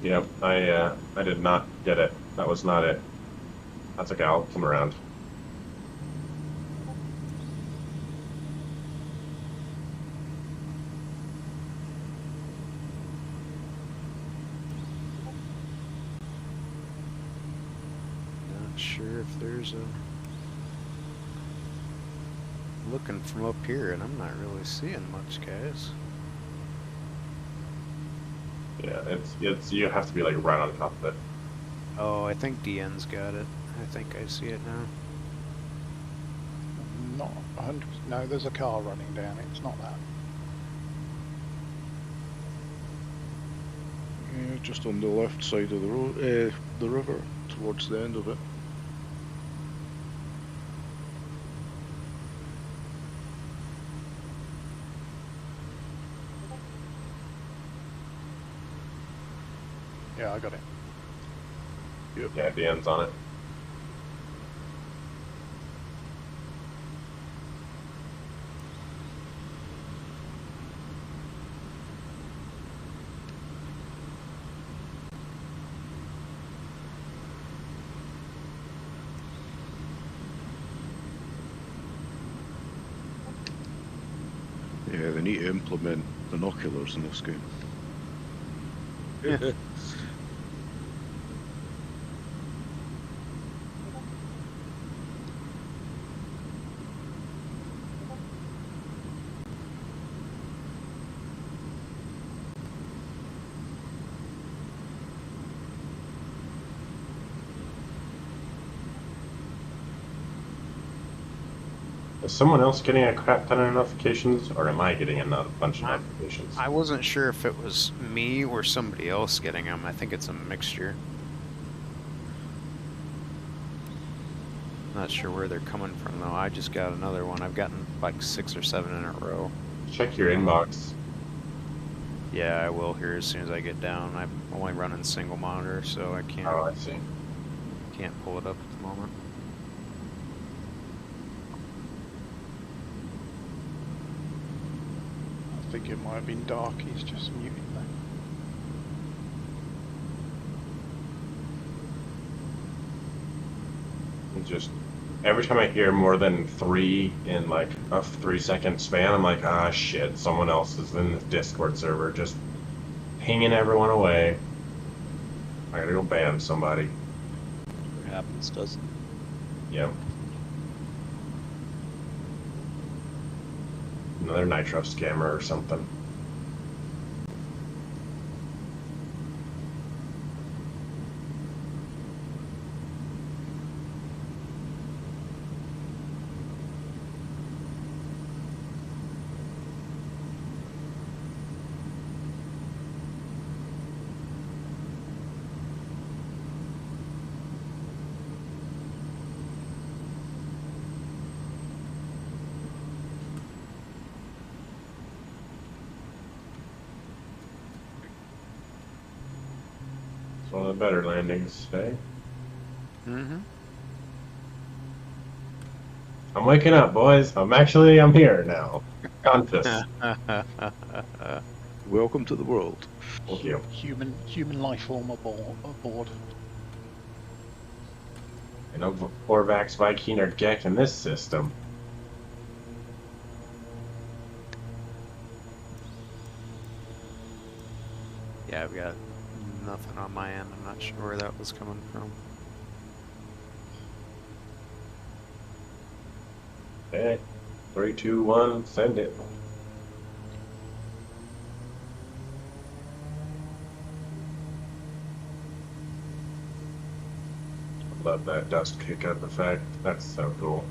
Yep, I did not get it. That was not it. That's okay. I'll come around. Not sure if there's a... Looking from up here, and I'm not really seeing much, guys. Yeah, it's you have to be like right on top of it. Oh, I think DN's got it. I think I see it now. Not 100%. No, there's a car running down it. It's not that. Yeah, just on the left side of the road, the river, towards the end of it. Yeah, I got it. Yeah, the end's on it. Yeah, they need to implement binoculars in this game. Is someone else getting a crap ton of notifications, or am I getting a bunch of I'm- notifications? I wasn't sure if it was me or somebody else getting them. I think it's a mixture. Not sure where they're coming from though. I just got another one. I've gotten like 6 or 7 in a row. Check your inbox. Yeah, I will here as soon as I get down. I'm only running single monitor, so I Oh, I see. can't pull it up at the moment. I think it might have been dark. He's just muting there. It's just every time I hear more than 3 in like a 3-second span, I'm like, ah, shit, someone else is in the Discord server just pinging everyone away. I gotta go ban somebody. What happens, doesn't it? Yep. Another nitro scammer or something. It's one of the better landings today. Mm-hmm. I'm waking up, boys. I'm here now. Conscious. Welcome to the world. Thank you. Human life form aboard. I know Korvax, Viking, or Gek in this system. Yeah, I've got nothing on my end. I'm not sure where that was coming from. Okay. 3, 2, 1, send it. love that dust kick-up effect. That's so cool.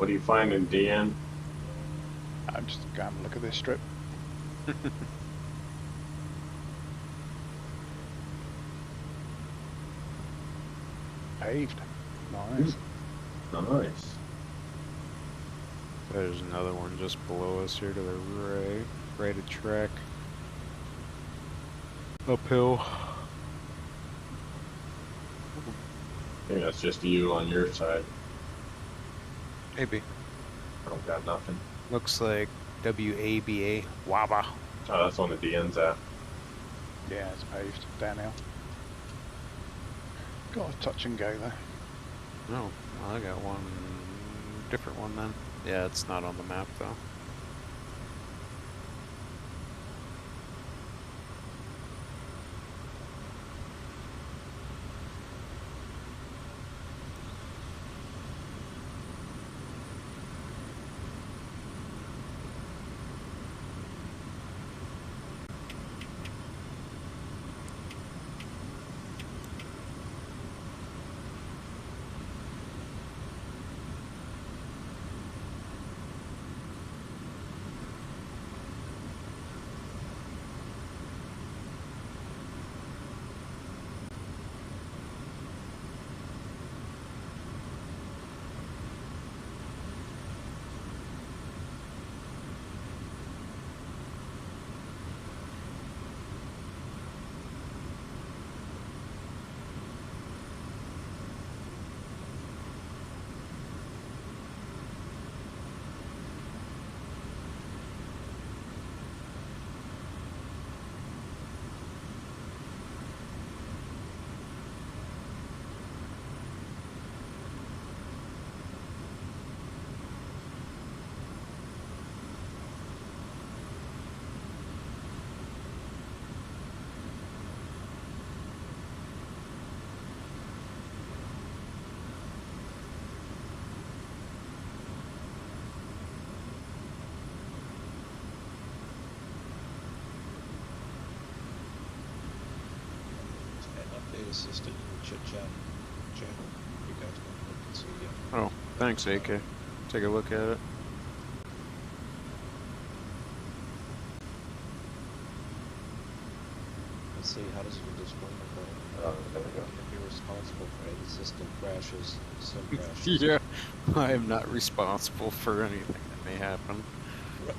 What do you find in DN? I'm just going to look at this strip. Paved. Nice. Nice. There's another one just below us here to the right of track. Uphill. I think that's just you on your side. Maybe. I don't got nothing. Looks like WABA. Waba. Oh, that's on the DN's at. Yeah, it's paved. Downhill. Got a touch and go there. Oh, well, I got one different one then. Yeah, it's not on the map though. Update assistant chit chat channel. You guys can see it. Oh, thanks, AK. Take a look at it. Let's see, how does it display? system crashes, sim crashes. Yeah, I am not responsible for anything that may happen. Right.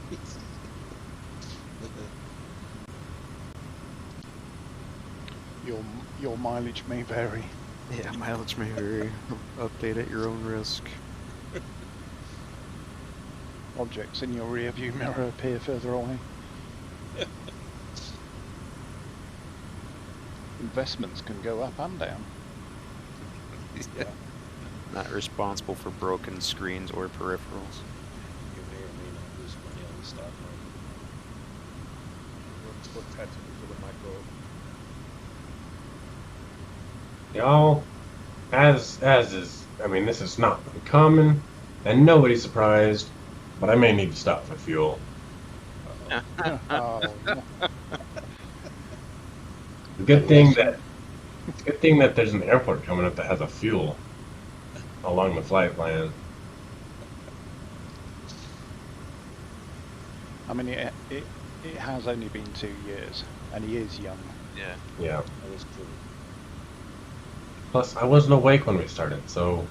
Your mileage may vary. Yeah, mileage may vary. Update at your own risk. Objects in your rear view mirror appear further away. Investments can go up and down. Yeah. Not responsible for broken screens or peripherals. You may or may not lose money on the stock market. We'll put that into the micro. Y'all, as is, I mean, this is not uncommon, and nobody's surprised, but I may need to stop for fuel. Oh, yeah. Good thing that there's an airport coming up that has a fuel along the flight plan. I mean, it has only been 2 years, and he is young. Yeah. Yeah. That is true. Plus, I wasn't awake when we started, so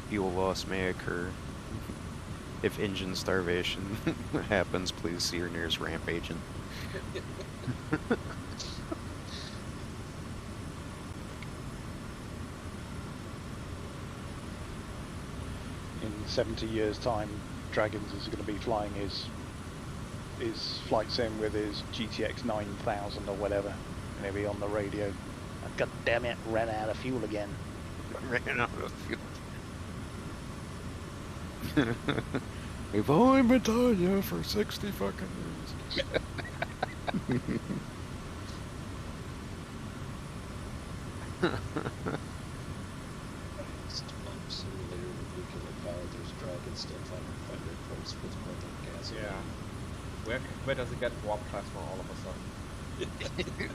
Fuel loss may occur. If engine starvation happens, please see your nearest ramp agent. In 70 years' time, Dragons is going to be flying his flight sim with his GTX 9000 or whatever, and he'll be on the radio. God damn it, ran out of fuel again. Ran out of fuel. We've only been telling you for 60 fucking years. Pump simulator with nuclear power. There's Dragon still find reports with more than gas. Yeah. Where does it get warp plasma all of a sudden?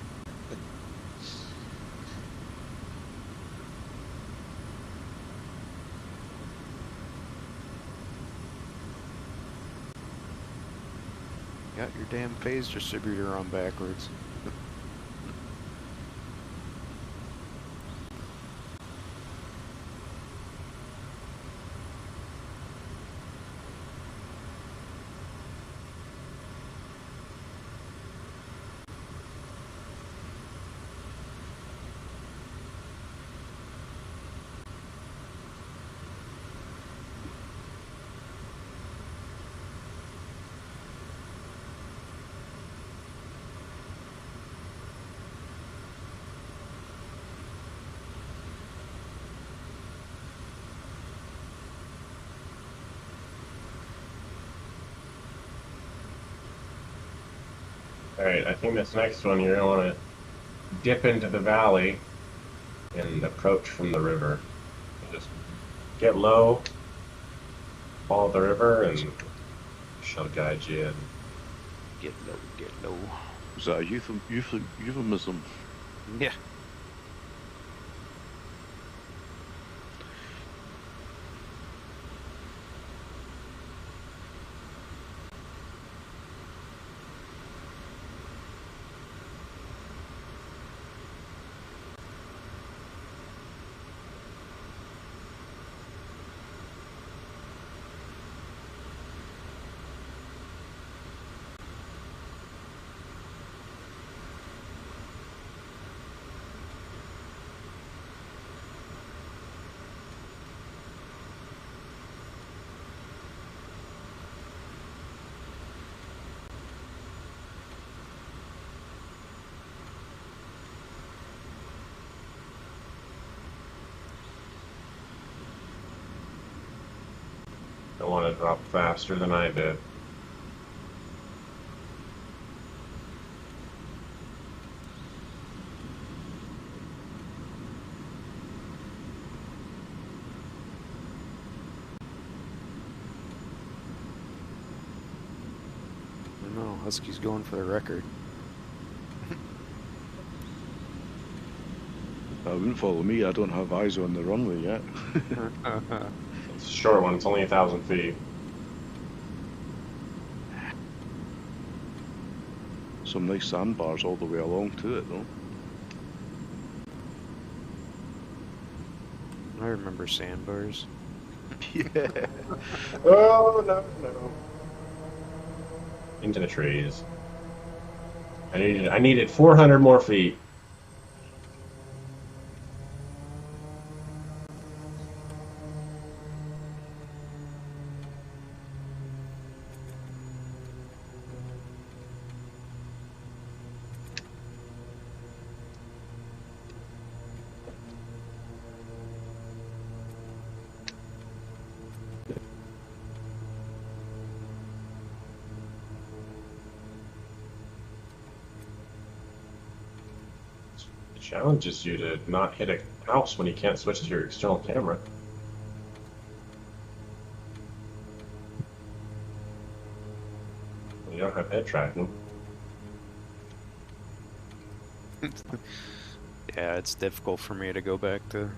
Got your damn phase distributor on backwards. alright, I think this next one you're going to want to dip into the valley and approach from the river. Just get low, follow the river, and she'll guide you in. Get low, get low. Is that a euphemism? Yeah. Don't want to drop faster than I did. I don't know, Husky's going for the record. Wouldn't follow me. I don't have eyes on the runway yet. It's a short one. It's only 1,000 feet. Some nice sandbars all the way along to it, though. I remember sandbars. Yeah. Oh, no, no. Into the trees. I needed 400 more feet. It challenges you to not hit a house when you can't switch to your external camera. You don't have head tracking. Yeah, it's difficult for me to go back to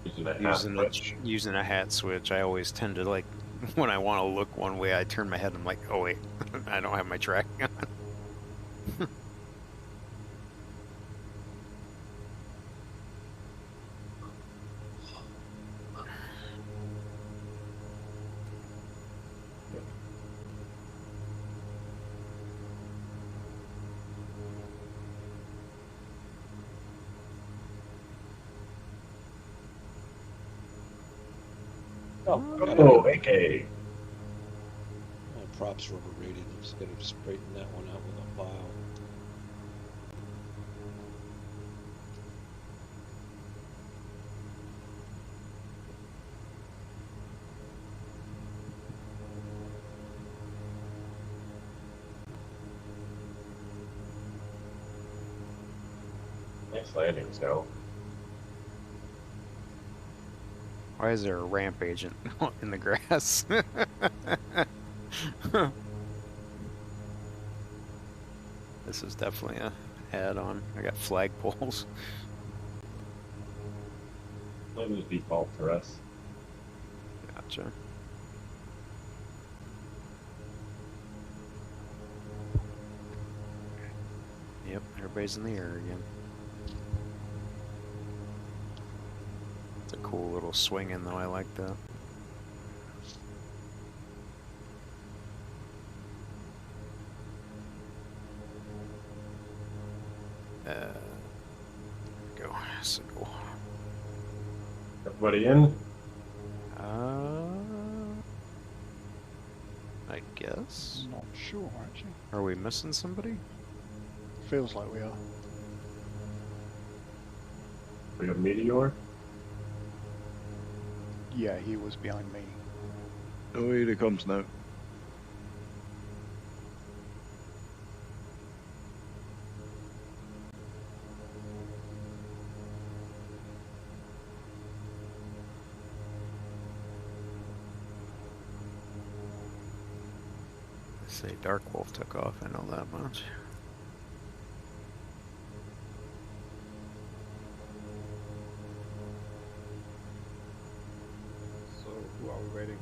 Using a hat switch. using a hat switch. I always tend to like when I want to look one way, I turn my head. I'm like, oh wait, I don't have my tracking on. Oh, AK. Props were overrated. I'm just gonna straighten that one out with a file. Nice landing, Scout. Why is there a ramp agent in the grass? This is definitely a add-on. I got flagpoles. That was default for us. Gotcha. Yep, everybody's in the air again. It's a cool little swinging though, I like that. Go, so go. Everybody in? I guess. Not sure, actually. Are we missing somebody? Feels like we are. We have Meteor. Yeah, he was behind me. Oh, here he comes now. Say Dark Wolf took off, I know that much. So, who are we waiting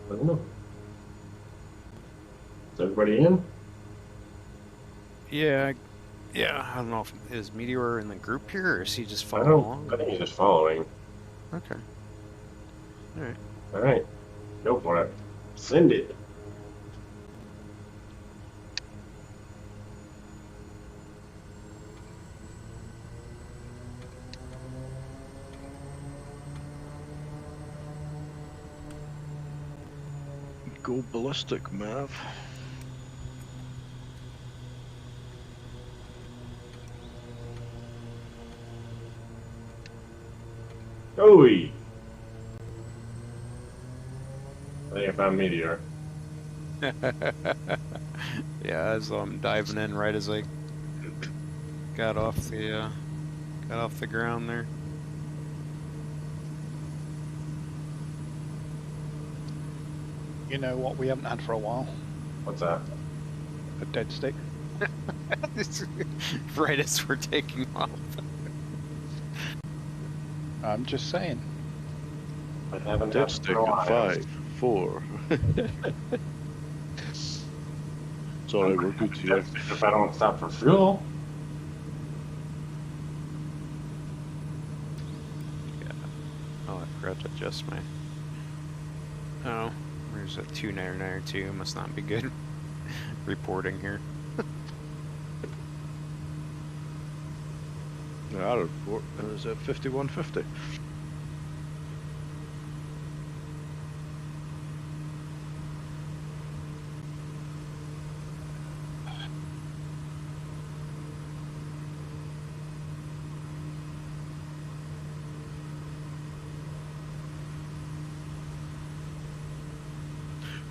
for? I don't know. Is everybody in? Yeah, I don't know if is Meteor in the group here or is he just I following don't. along? I think he's just following. Okay. Alright. All right, go for it. Send it. Go ballistic, Mav. Oi! I think I found Meteor. Yeah, as I'm diving in right as I got off the ground there. You know what we haven't had for a while? What's that? A dead stick. Right as we're taking off. I'm just saying. I haven't Dead had stick a at while. 5, 4. Sorry, we're good here. If I don't stop for fuel. Oh, I forgot to adjust my. Oh, there's a 2992. Must not be good. Reporting here. Our report is at 5150.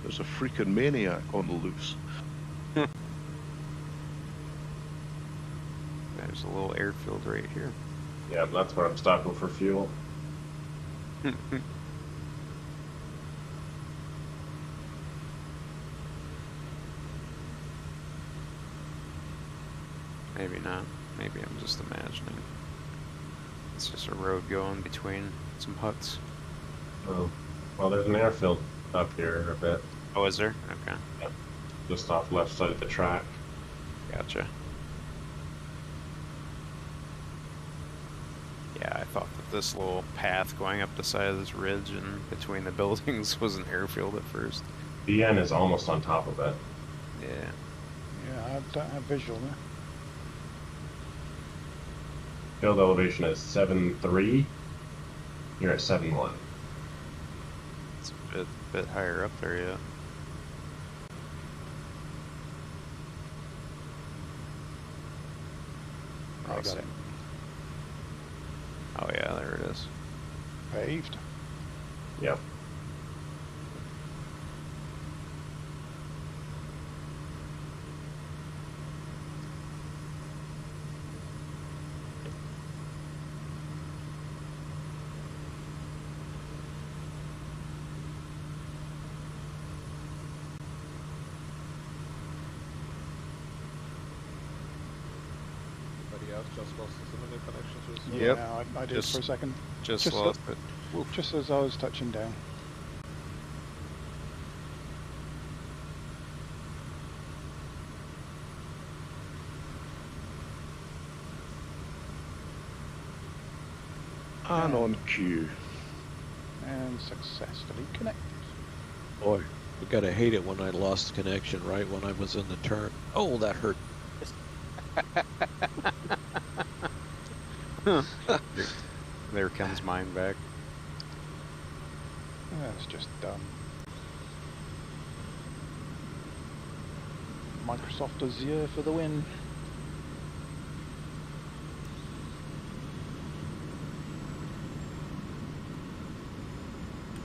There's a freaking maniac on the loose. There's a little airfield right here. Yeah, that's where I'm stopping for fuel. Maybe not. Maybe I'm just imagining. It's just a road going between some huts. Oh, well, there's an airfield up here a bit, Oh, is there? Okay. just off left side of the track. Gotcha. Yeah, I thought that this little path going up the side of this ridge and between the buildings was an airfield at first. BN is almost on top of it. Yeah. Yeah, I don't have visual there. Field elevation is 7.3. You're at 7.1. It's a bit higher up there, yeah. I got it. Oh yeah, there it is. Paved. Yep. Anybody else just lost the internet connection to the server? Yep. Yeah, I did Just- for a second. Just Just lost it. Just as I was touching down. And on cue. And successfully connected. Boy, you gotta hate it when I lost connection right when I was in the turn. Oh, that hurt. There comes mine back. That's just dumb. Microsoft Azure for the win.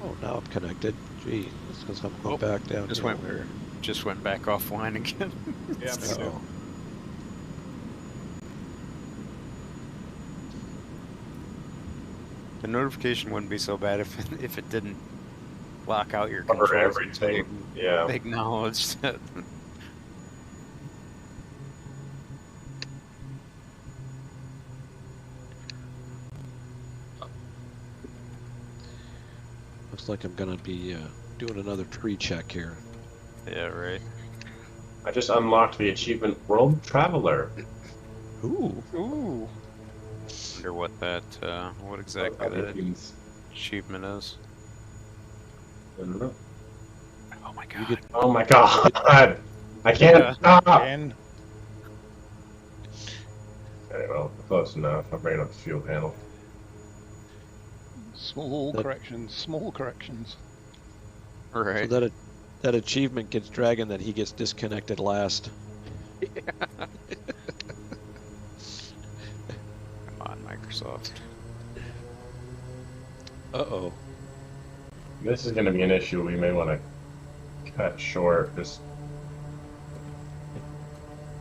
Oh, now I'm connected. Gee, that's because I'm going back down Just here. went back offline again. Yeah, me too. Uh-oh. The notification wouldn't be so bad if it didn't lock out your Cover controls everything. until Yeah. you acknowledged it. Looks like I'm gonna be doing another tree check here. Yeah, right. I just unlocked the achievement World Traveler. Ooh. Ooh. Wonder what that, what exactly that achievement is. I don't know. Oh my You god. get Oh my god! I can't stop! Again. Okay, well, close enough. I'm bringing up the fuel panel. Small That- corrections. Small corrections. Right. so that achievement gets dragging that he gets disconnected last. Come on, Microsoft. Uh-oh. This is going to be an issue we may want to cut short. Just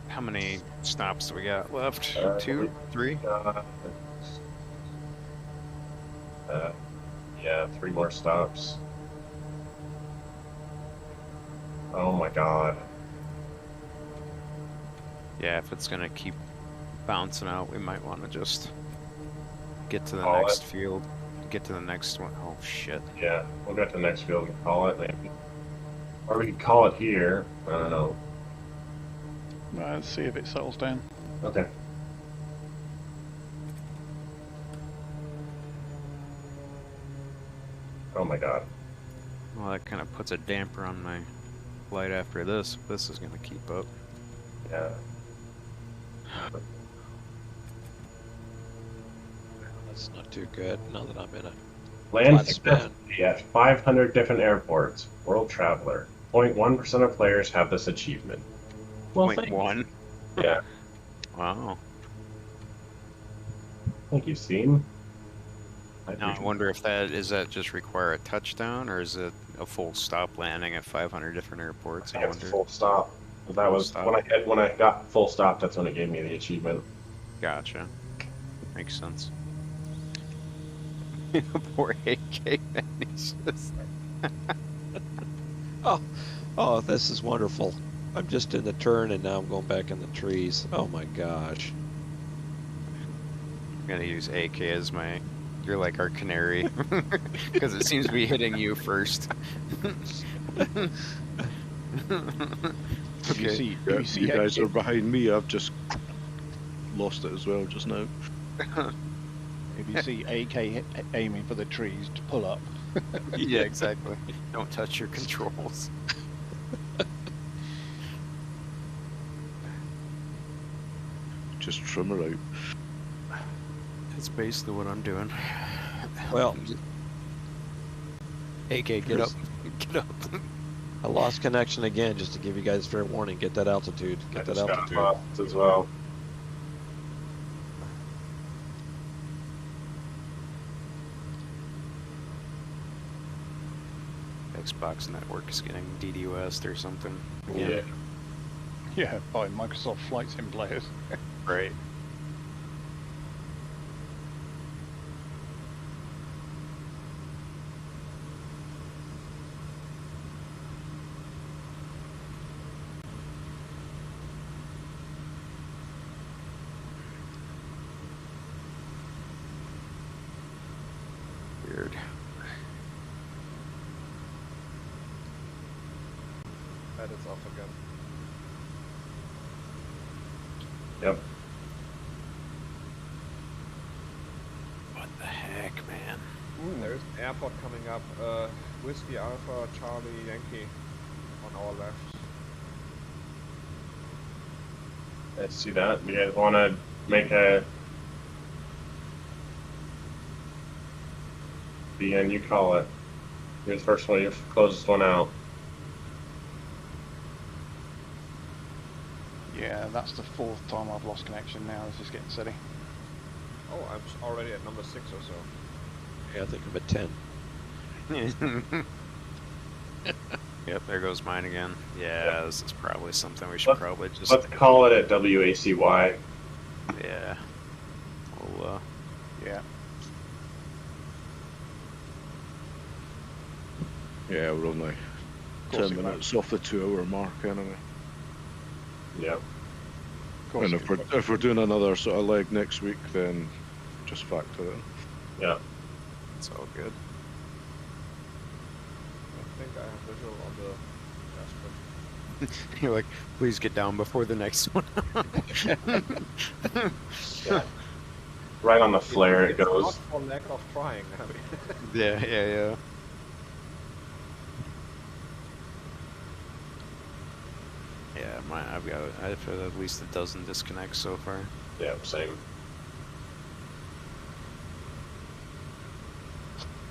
How many stops do we got left? Uh, 2? 3? yeah, 3 more stops. Oh my god. Yeah, if it's gonna keep bouncing out, we might want to just get to the Call next it. field. get to the next one. Oh shit. Yeah, we'll get to the next field and call it. Maybe. Or we could call it here. I don't know. Let's see if it settles down. Okay. Oh my god. Well, that kind of puts a damper on my flight after this. If this is going to keep up. Yeah. That's not too good. Now that I'm in a Land flat span. successfully at 500 different airports. World Traveler. 0.1% of players have this achievement. Well, Point thank you. one. Yeah. Wow. Thank you, Steam. Now I wonder if that just require a touchdown or is it a full stop landing at 500 different airports? I think it's wonder. full stop. That Full was stop. when I got full stop. That's when it gave me the achievement. Gotcha. Makes sense. Poor AK man. He's just... Oh, this is wonderful. I'm just in the turn and now I'm going back in the trees. Oh my gosh. I'm gonna use AK as my. You're like our canary because it seems to be hitting you first. If you Okay. see, Yeah, you see you guys AK are behind me. I've just lost it as well just now. if you see AK aiming for the trees, to pull up. Yeah, exactly. Don't touch your controls. Just trim her out. That's basically what I'm doing. Well, AK, get up. Get up. I lost connection again just to give you guys fair warning. Get that altitude. I Get that just got altitude. lost as well. Xbox Network is getting DDoS'd or something. Yeah. Yeah, by Microsoft Flight Simulators. Right. Weird. That is off again. Yep. What the heck, man? There's an airport coming up. Whiskey Alpha Charlie Yankee on our left. Let's see that. You guys want to make a BN? You call it. You're the first one. You're the closest one out. Yeah, that's the fourth time I've lost connection now. This is getting silly. Oh, I'm already at number 6 or so. Yeah, I think I'm at 10. Yep, there goes mine again. Yeah, this is probably something we should probably just. Let's call it at WACY. Yeah. We'll, Yeah. Yeah, we're only 10 minutes off the 2-hour mark anyway. Yep. Of course And it is. if we're doing another sort of leg next week, then just factor it in. Yeah. it's all good. I think I have visual on the dashboard. You're like, please get down before the next one. Yeah. Right on the flare it It's goes. not for lack of trying. I mean, Yeah. Yeah, I've had at least a dozen disconnects so far. Yeah, same.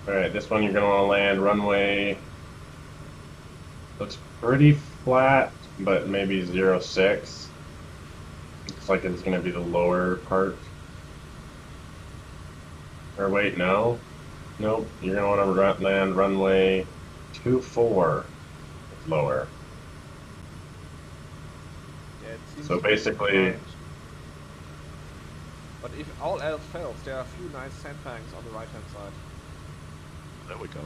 Alright, this one you're going to want to land runway. Looks pretty flat, but maybe 06. Looks like it's going to be the lower part. Or wait, no. Nope, you're going to want to land runway 24. It's lower. yeah, it seems So to be basically- fine. But if all else fails, there are a few nice sandbanks on the right hand side. There we go.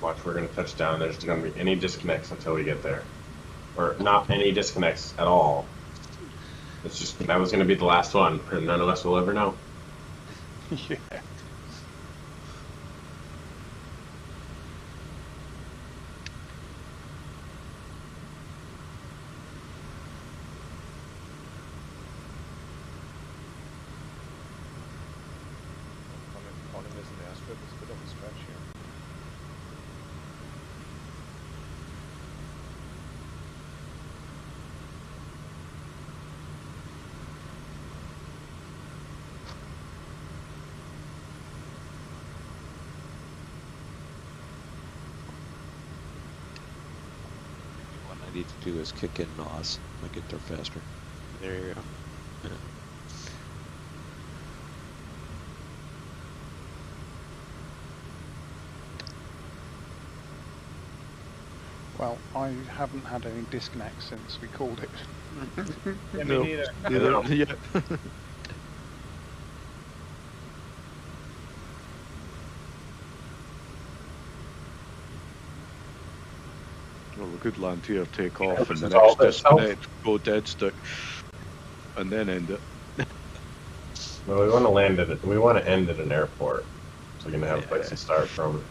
Watch, we're gonna touch down. There's gonna be any disconnects until we get there, or not any disconnects at all. It's just that was gonna be the last one, and none of us will ever know. Yeah. Calling this an airstrip is a bit of a stretch here. What I need to do is kick in NOS. I get there faster. There you go. Yeah. Well, I haven't had any disconnects since we called it. Yeah, No. me neither. Yeah. Well, we could land here, take off, and the resolve next itself. disconnect, go dead stick, and then end it. Well, we want to land at it. We want to end at an airport, so we're gonna have a place to start from.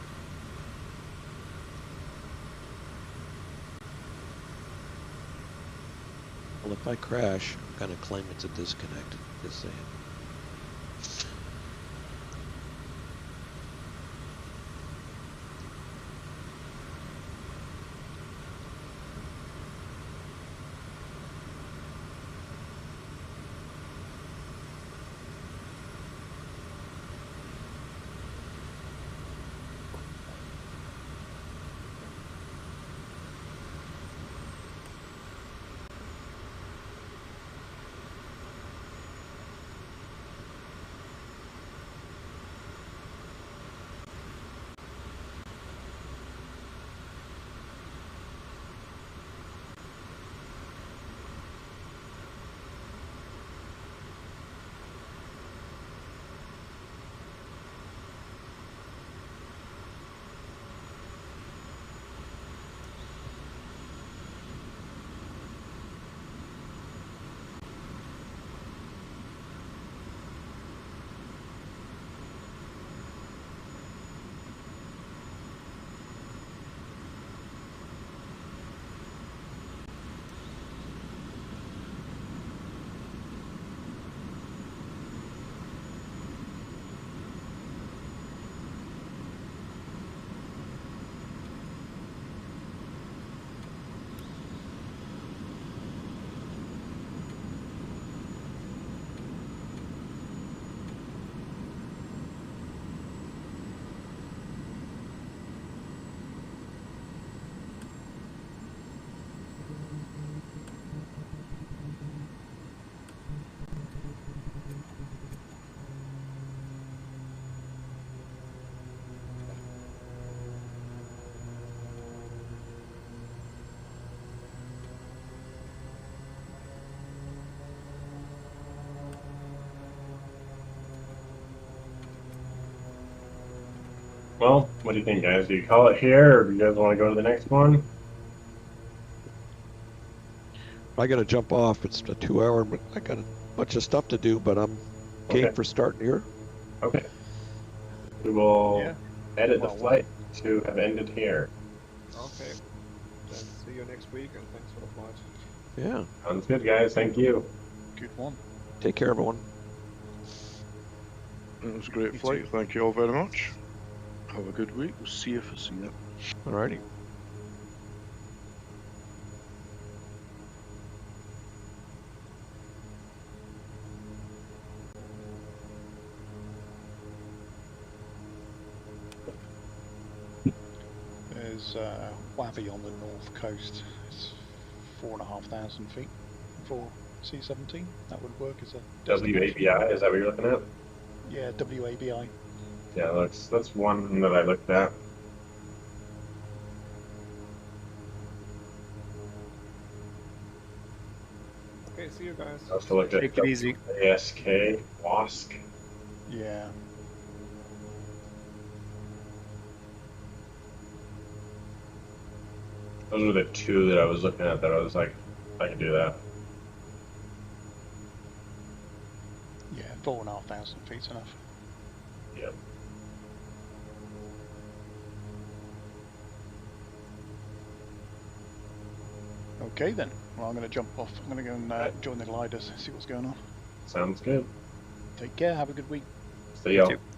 Well, if I crash, I'm gonna claim it's a disconnect. Just saying. Well, what do you think, guys? Do you call it here, or do you guys want to go to the next one? I gotta jump off. It's a 2-hour, but I got a bunch of stuff to do. But I'm game Okay. for starting here. Okay. We will Yeah. edit the Well, flight to have ended here. Okay. Then see you next week, and thanks for the flight. Yeah. Sounds good, guys. Thank you. Good one. Take care, everyone. It was a great You flight. too. Thank you all very much. Have a good week. We'll see you if I see you. Alrighty. There's Wabi on the north coast. It's 4,500 feet for C-17. That would work as a destination. WABI, is that what you're looking at? Yeah, WABI. Yeah, that's one that I looked at. Okay, see you guys. I also looked at Take it easy. ASK, WASC. Yeah. Those were the two that I was looking at that I was like, I can do that. Yeah, 4,500 feet's enough. Yep. Okay then. Well, I'm going to jump off. I'm going to go and join the gliders, see what's going on. Sounds good. Take care. Have a good week. See y'all. Too.